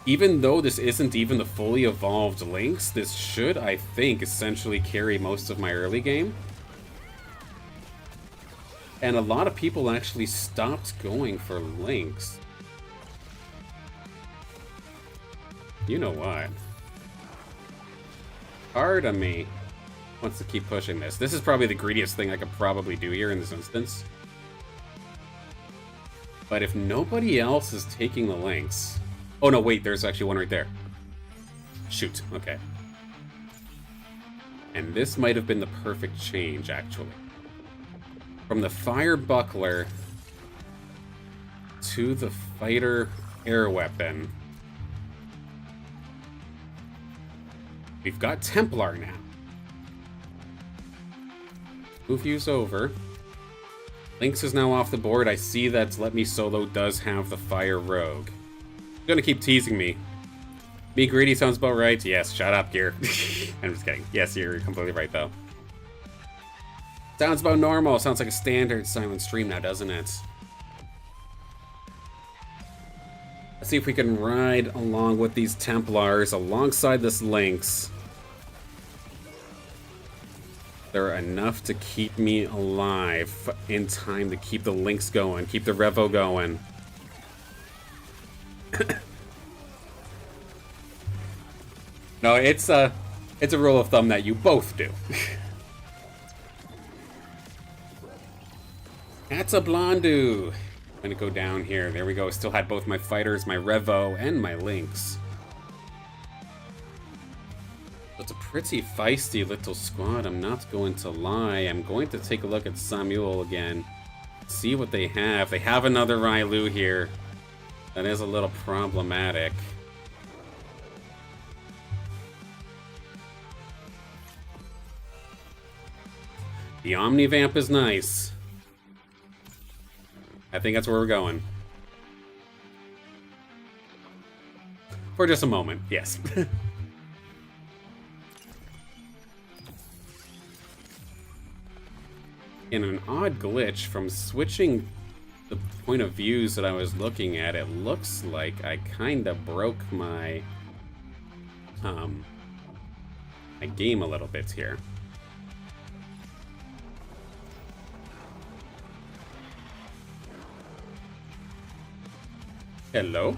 Even though this isn't even the fully evolved Lynx, this should, I think, essentially carry most of my early game. And a lot of people actually stopped going for Lynx. You know what? Part of me wants to keep pushing this. This is probably the greediest thing I could probably do here in this instance. But if nobody else is taking the Lynx... Oh no, wait, there's actually one right there. Shoot, okay. And this might have been the perfect change, actually. From the Fire Buckler to the Fighter Air Weapon. We've got Templar now. Move use over. Lynx is now off the board. I see that Let Me Solo does have the Fire Rogue. You're gonna keep teasing me. Be greedy sounds about right. Yes, shut up, Gear. I'm just kidding. Yes, you're completely right, though. Sounds about normal. Sounds like a standard silent stream now, doesn't it? Let's see if we can ride along with these Templars alongside this Lynx. They're enough to keep me alive in time to keep the Lynx going, keep the Revo going. No, it's a rule of thumb that you both do. That's a Blondu. I'm gonna go down here. There we go. Still had both my fighters, my Revo, and my Lynx. It's a pretty feisty little squad, I'm not going to lie. I'm going to take a look at Samuel again. See what they have. They have another Railu here. That is a little problematic. The Omnivamp is nice. I think that's where we're going. For just a moment, yes. In an odd glitch from switching the point of views that I was looking at, it looks like I kind of broke my my game a little bit here. Hello?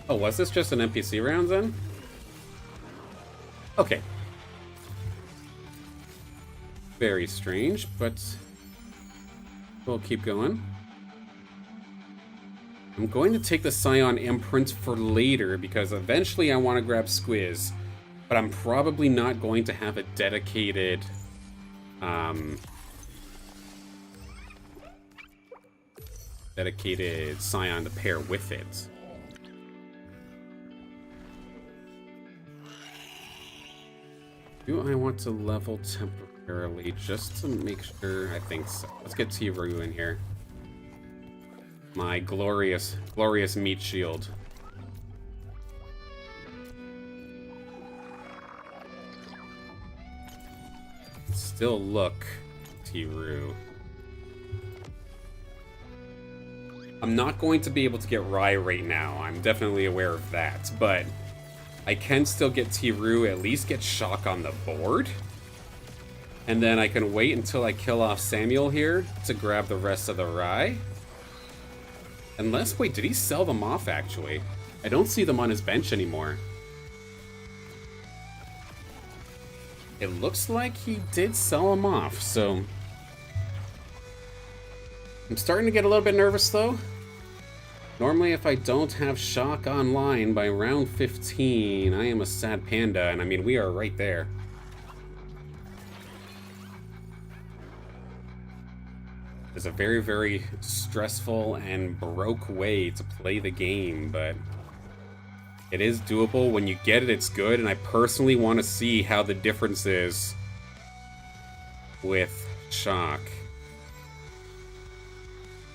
Oh, was this just an NPC round then? Okay. Very strange, but we'll keep going. I'm going to take the Scion Imprint for later because eventually I want to grab Squiz, but I'm probably not going to have a dedicated dedicated Scion to pair with it. Do I want to level temporarily just to make sure? I think so. Let's get T-Roo in here. My glorious meat shield. Still look T-Roo. I'm not going to be able to get Rai right now. I'm definitely aware of that, but I can still get T-Roo, at least get Shock on the board. And then I can wait until I kill off Samuel here to grab the rest of the Rai. Unless, wait, did he sell them off actually? I don't see them on his bench anymore. It looks like he did sell them off, so... I'm starting to get a little bit nervous though. Normally if I don't have Shock online by round 15, I am a sad panda, and I mean, we are right there. It's a very, very stressful and broke way to play the game, but it is doable. When you get it, it's good, and I personally want to see how the difference is with Shock.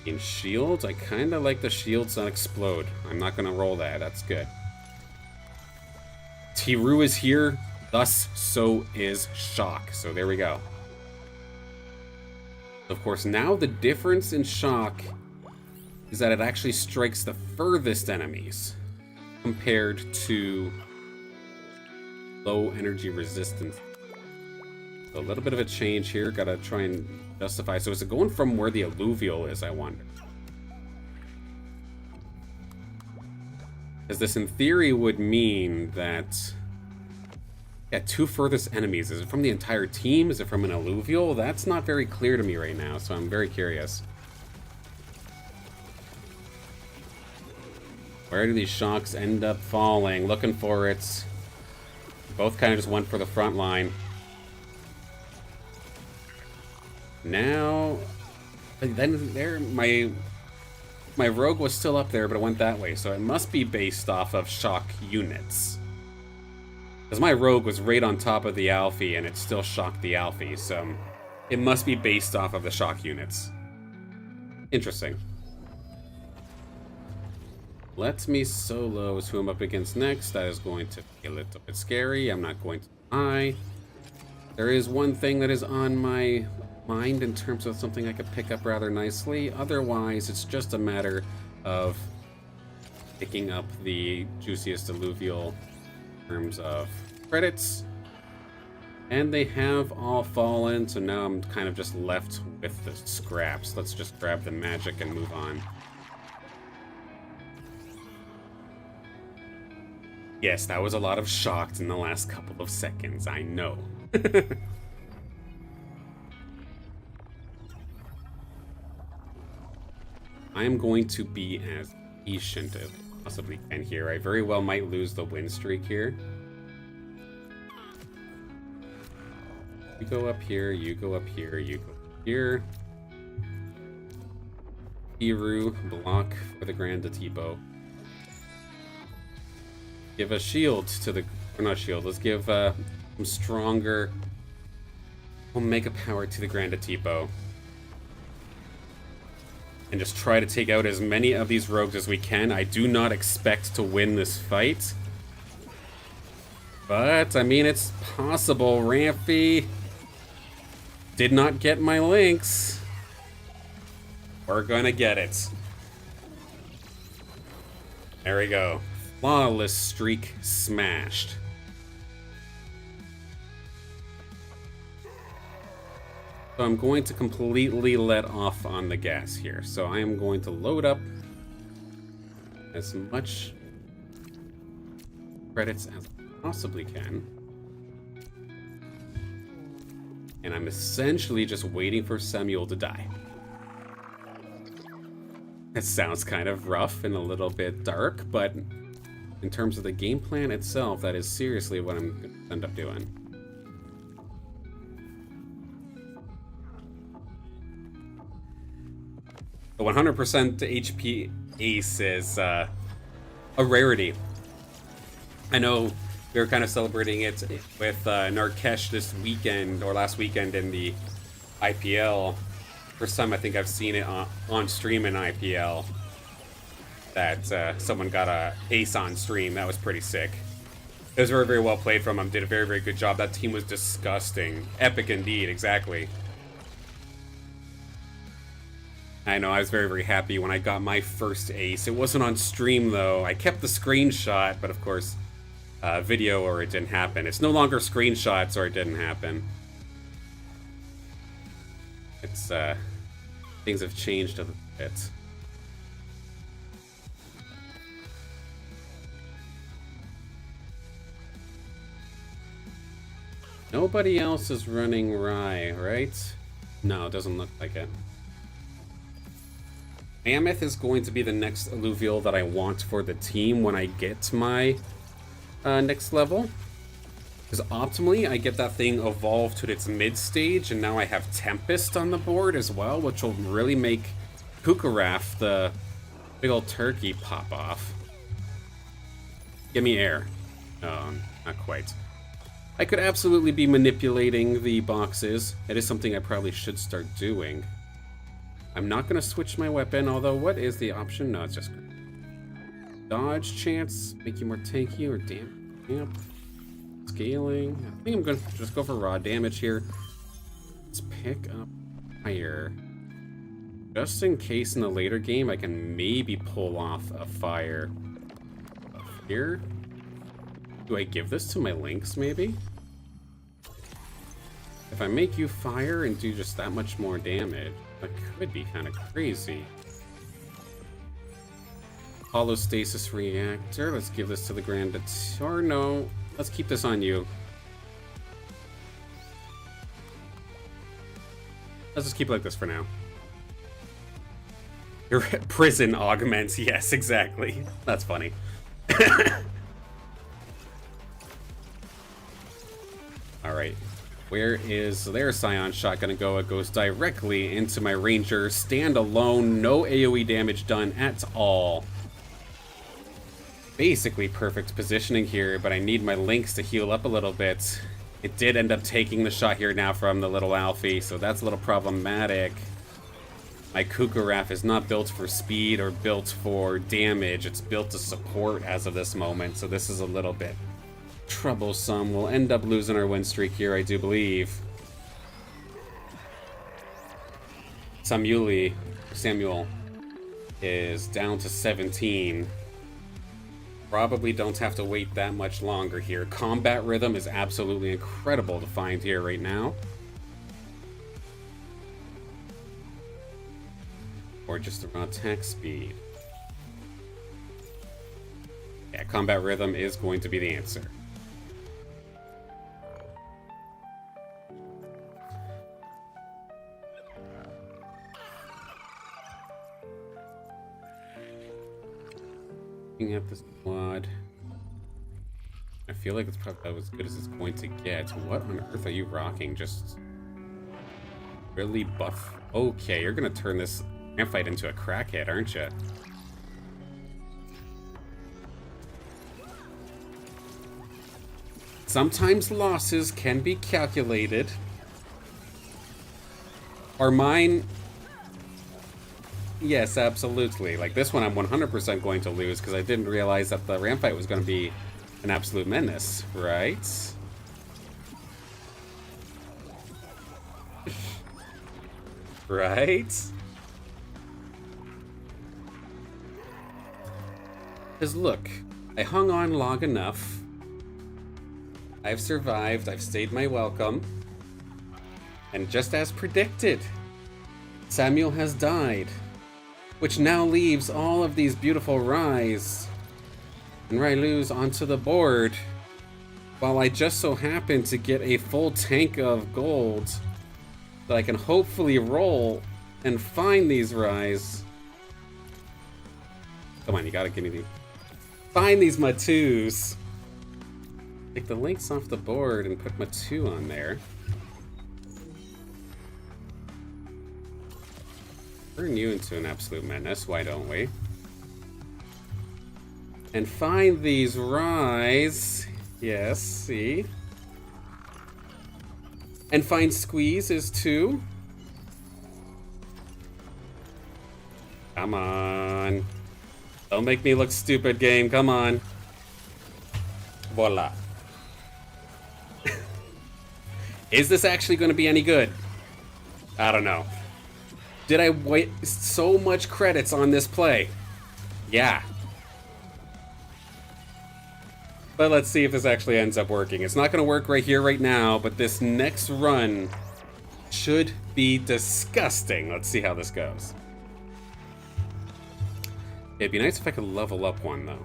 In shields, I kind of like the shields that explode. I'm not going to roll that. That's good. Tiru is here, thus so is Shock. So there we go. Of course, now the difference in Shock is that it actually strikes the furthest enemies compared to low energy resistance. So a little bit of a change here. Gotta try and justify. So is it going from where the alluvial is, I wonder? Because this in theory would mean that... Yeah, two furthest enemies. Is it from the entire team? Is it from an alluvial? That's not very clear to me right now, so I'm very curious. Where do these shocks end up falling? Looking for it. Both kind of just went for the front line. Now, then there, my rogue was still up there, but it went that way, so it must be based off of shock units. Because my rogue was right on top of the Alfie, and it still shocked the Alfie, so it must be based off of the shock units. Interesting. Let me solo who I'm up against next. That is going to be a little bit scary. I'm not going to lie. There is one thing that is on my mind in terms of something I could pick up rather nicely. Otherwise, it's just a matter of picking up the juiciest alluvial in terms of credits. And they have all fallen, so now I'm kind of just left with the scraps. Let's just grab the magic and move on. Yes, that was a lot of shocked in the last couple of seconds, I know. I am going to be as patient as I possibly can here. I very well might lose the win streak here. You go up here, you go up here, you go up here. Tiru, block for the Grand Atipo. Give a shield to the... Or not shield, let's give some stronger Omega power to the Grand Atipo. And just try to take out as many of these rogues as we can. I do not expect to win this fight. But, I mean, it's possible. Rampy did not get my links. We're gonna get it. There we go. Flawless streak smashed. So I'm going to completely let off on the gas here. So I am going to load up as much credits as I possibly can. And I'm essentially just waiting for Samuel to die. It sounds kind of rough and a little bit dark, but in terms of the game plan itself, that is seriously what I'm going to end up doing. The 100% HP ace is a rarity. I know we were kind of celebrating it with Narkesh this weekend, or last weekend in the IPL. First time I think I've seen it on stream in IPL. That someone got a ace on stream. That was pretty sick. It was very, very well played from him. Did a very, very good job. That team was disgusting. Epic indeed, exactly. I know, I was very, very happy when I got my first ace. It wasn't on stream, though. I kept the screenshot, but of course, video or it didn't happen. It's no longer screenshots or it didn't happen. It's, things have changed a bit. Nobody else is running Rye, right? No, it doesn't look like it. Mammoth is going to be the next alluvial that I want for the team when I get my next level. Because optimally, I get that thing evolved to its mid-stage, and now I have Tempest on the board as well, which will really make Kukaraf, the big old turkey, pop off. Give me air. No, not quite. I could absolutely be manipulating the boxes. It is something I probably should start doing. I'm not going to switch my weapon, although what is the option? No, it's just dodge chance, make you more tanky or damp. Scaling. I think I'm going to just go for raw damage here. Let's pick up fire. Just in case in the later game I can maybe pull off a fire. Here. Do I give this to my Lynx, maybe? If I make you fire and do just that much more damage, that could be kind of crazy. Holostasis reactor. Let's give this to the Grandator. No, let's keep this on you. Let's just keep it like this for now. Your prison augments. Yes, exactly. That's funny. Alright. Where is their Scion shot gonna go? It goes directly into my Ranger. Stand alone. No AoE damage done at all. Basically perfect positioning here, but I need my Lynx to heal up a little bit. It did end up taking the shot here now from the little Alfie, so that's a little problematic. My Kukaraf is not built for speed or built for damage. It's built to support as of this moment, so this is a little bit troublesome. We'll end up losing our win streak here, I do believe. Samuel is down to 17. Probably don't have to wait that much longer here. Combat rhythm is absolutely incredible to find here right now. Or just the raw attack speed. Yeah, combat rhythm is going to be the answer. Looking at this quad, I feel like it's probably about as good as it's going to get. What on earth are you rocking? Just really buff. Okay, you're gonna turn this fight into a crackhead, aren't you? Sometimes losses can be calculated. Are mine? Yes, absolutely. Like this one I'm 100% going to lose because I didn't realize that the ramp fight was going to be an absolute menace, right? Right? Because look, I hung on long enough. I've survived, I've stayed my welcome. And just as predicted, Samuel has died. Which now leaves all of these beautiful Rais and Railus onto the board. While I just so happen to get a full tank of gold that I can hopefully roll and find these Rais. Come on, you gotta give me the... Find these Matus. Take the Lynx off the board and put Matu on there. Turn you into an absolute menace, why don't we? And find these Rais. Yes, see? And find Squeezes too. Come on. Don't make me look stupid, game. Come on. Voila. Is this actually going to be any good? I don't know. Did I waste so much credits on this play? Yeah. But let's see if this actually ends up working. It's not going to work right here, right now, but this next run should be disgusting. Let's see how this goes. It'd be nice if I could level up one, though.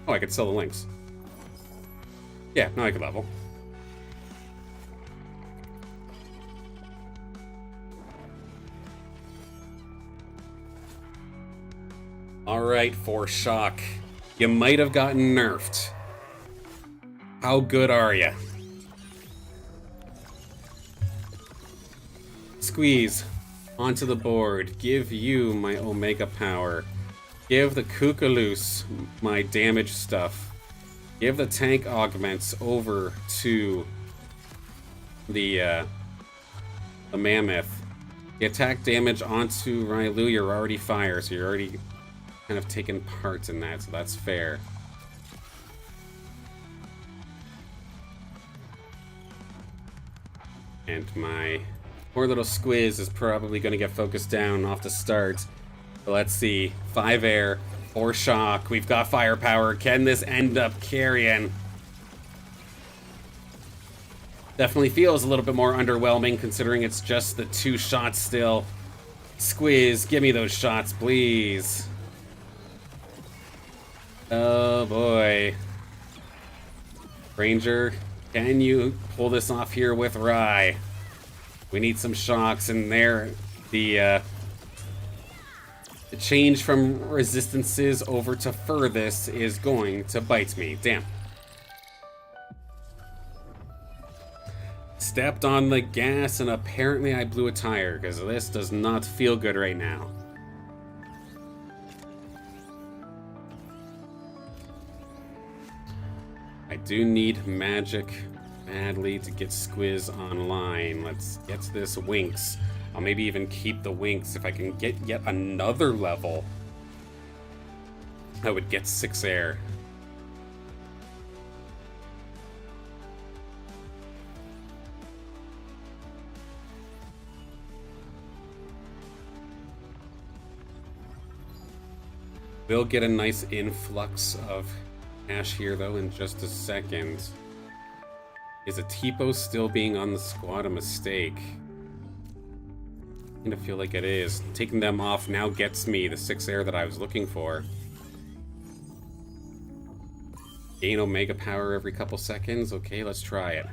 Oh, I could sell the Lynx. Yeah, now I could level. Alright, for shock. You might have gotten nerfed. How good are ya? Squeeze. Onto the board. Give you my Omega power. Give the Kukalus my damage stuff. Give the tank augments over to the Mammoth. The attack damage onto Railu, you're already fire, so you're already kind of taking part in that, so that's fair. And my poor little Squiz is probably going to get focused down off the start. But let's see. 5 air, 4 shock. We've got firepower. Can this end up carrying? Definitely feels a little bit more underwhelming considering it's just the 2 shots still. Squiz, give me those shots, please. Oh boy. Ranger, can you pull this off here with Rai? We need some shocks, and there, the change from resistances over to furthest is going to bite me. Damn. Stepped on the gas, and apparently I blew a tire, because this does not feel good right now. I do need magic badly to get Squiz online. Let's get this Winx. I'll maybe even keep the Winx if I can get yet another level. I would get 6 air. We'll get a nice influx of cash here, though, in just a second. Is a Tipo still being on the squad a mistake? I feel like it is. Taking them off now gets me the 6 air that I was looking for. Gain Omega power every couple seconds. Okay, let's try it.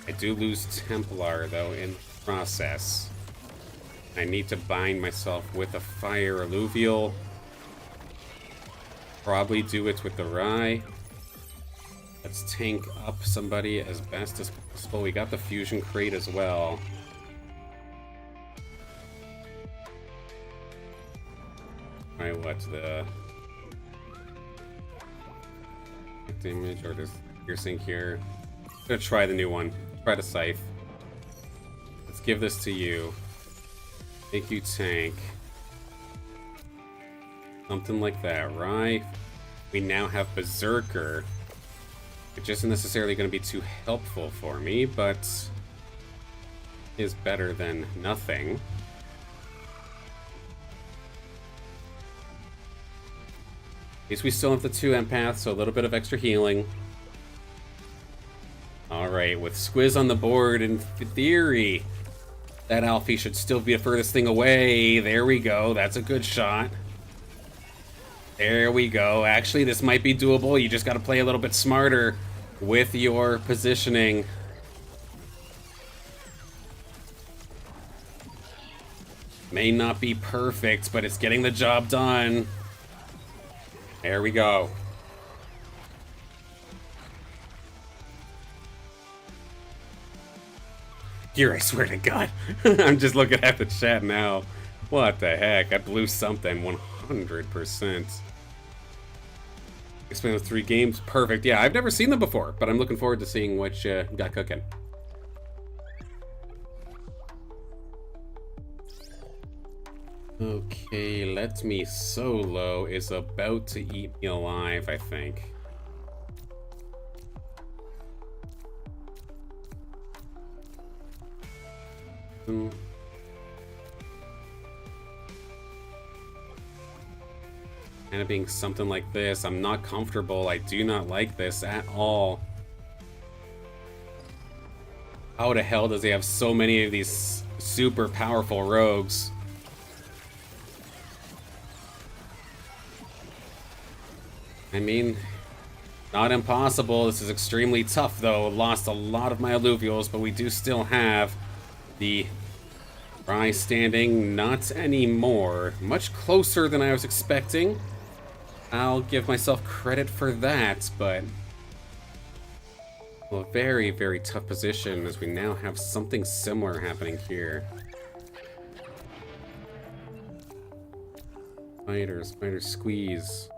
I do lose Templar, though, in the process. I need to bind myself with a fire alluvial. Probably do it with the Rai. Let's tank up somebody as best as possible. We got the fusion crate as well. Alright, what's the damage or just piercing here? I'm gonna try the new one. Try the scythe. Let's give this to you. Make you tank. Something like that, right? We now have Berserker. It isn't necessarily going to be too helpful for me, but is better than nothing. At least we still have the 2 empaths, so a little bit of extra healing. Alright, with Squiz on the board, in theory, that Alfie should still be the furthest thing away. There we go. That's a good shot. There we go. Actually, this might be doable. You just got to play a little bit smarter with your positioning. May not be perfect, but it's getting the job done. There we go. Here, I swear to God. I'm just looking at the chat now. What the heck? I blew something 100%. Expand with 3 games. Perfect. Yeah, I've never seen them before, but I'm looking forward to seeing what you got cooking. Okay, Let Me Solo is about to eat me alive, I think. Kind of being something like this. I'm not comfortable. I do not like this at all. How the hell does he have so many of these super powerful rogues? I mean, not impossible. This is extremely tough, though. Lost a lot of my alluvials, but we do still have the Rai standing. Not anymore. Much closer than I was expecting. I'll give myself credit for that, but well, a very, very tough position as we now have something similar happening here. Spider squeeze.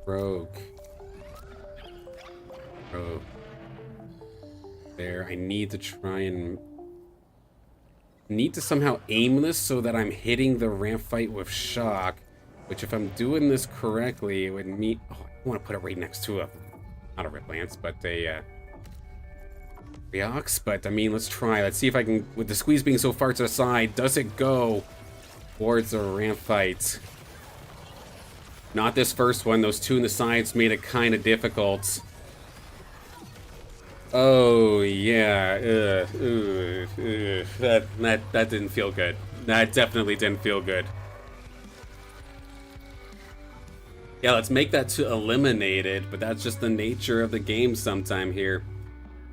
Rogue. Oh. There, I need to try and... need to somehow aim this so that I'm hitting the ramp fight with shock. Which, if I'm doing this correctly, it would mean... oh, I want to put it right next to a... not a Red Lance, but a... Riox, but I mean, let's try. Let's see if I can... with the squeeze being so far to the side, does it go towards the ramp fight? Not this first one. Those two in the sides made it kind of difficult. Oh, yeah. That didn't feel good. That definitely didn't feel good. Yeah, let's make that to eliminated, but that's just the nature of the game sometime here.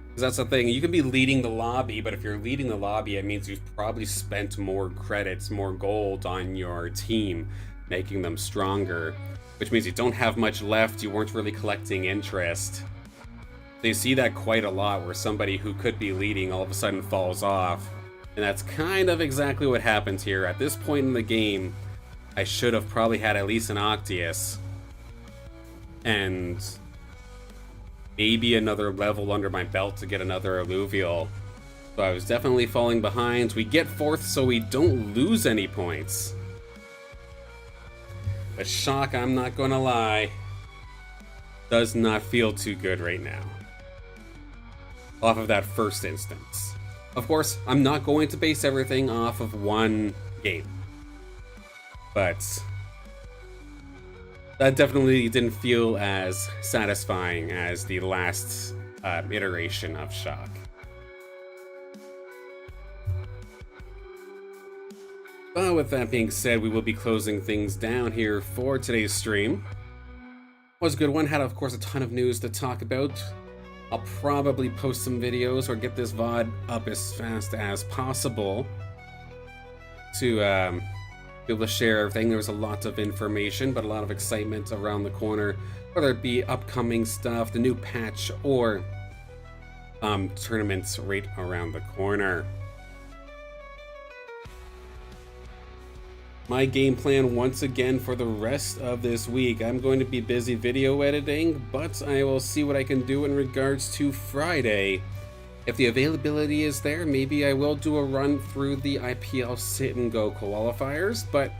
Because that's the thing, you can be leading the lobby, but if you're leading the lobby, it means you've probably spent more credits, more gold on your team, making them stronger. Which means you don't have much left, you weren't really collecting interest. So you see that quite a lot, where somebody who could be leading all of a sudden falls off. And that's kind of exactly what happens here. At this point in the game, I should have probably had at least an Octius. And maybe another level under my belt to get another Alluvial. So I was definitely falling behind. We get 4th so we don't lose any points. But shock, I'm not gonna lie, does not feel too good right now. Off of that first instance. Of course, I'm not going to base everything off of one game. But that definitely didn't feel as satisfying as the last iteration of shock. But with that being said, we will be closing things down here for today's stream. Was a good one. Had, of course, a ton of news to talk about. I'll probably post some videos or get this VOD up as fast as possible to be able to share everything. There was a lot of information, but a lot of excitement around the corner, whether it be upcoming stuff, the new patch, or tournaments right around the corner. My game plan once again for the rest of this week. I'm going to be busy video editing, but I will see what I can do in regards to Friday. If the availability is there, maybe I will do a run through the IPL sit and go qualifiers, but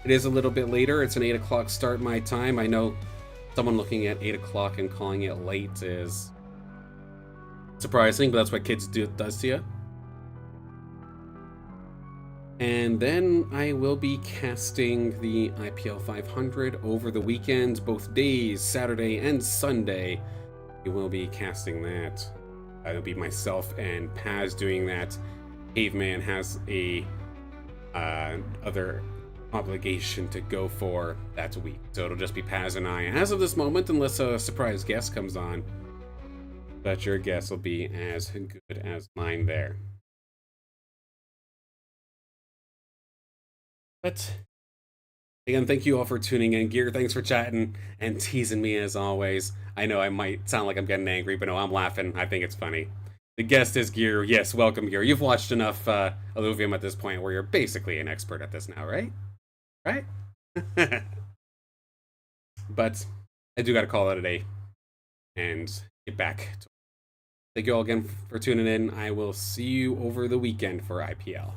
it is a little bit later. It's an 8 o'clock start my time. I know someone looking at 8 o'clock and calling it late is surprising, but that's what kids does to you. And then I will be casting the IPL 500 over the weekend, both days, Saturday and Sunday. We will be casting that. It'll be myself and Paz doing that. Caveman has a other obligation to go for that week, so it'll just be Paz and I as of this moment, unless a surprise guest comes on. But your guess will be as good as mine there. But again, thank you all for tuning in. Gear, thanks for chatting and teasing me as always. I know I might sound like I'm getting angry, but no, I'm laughing. I think it's funny. The guest is Gear. Yes, welcome, Gear. You've watched enough Illuvium at this point where you're basically an expert at this now, right? Right? But I do got to call it a day and get back. Thank you all again for tuning in. I will see you over the weekend for IPL.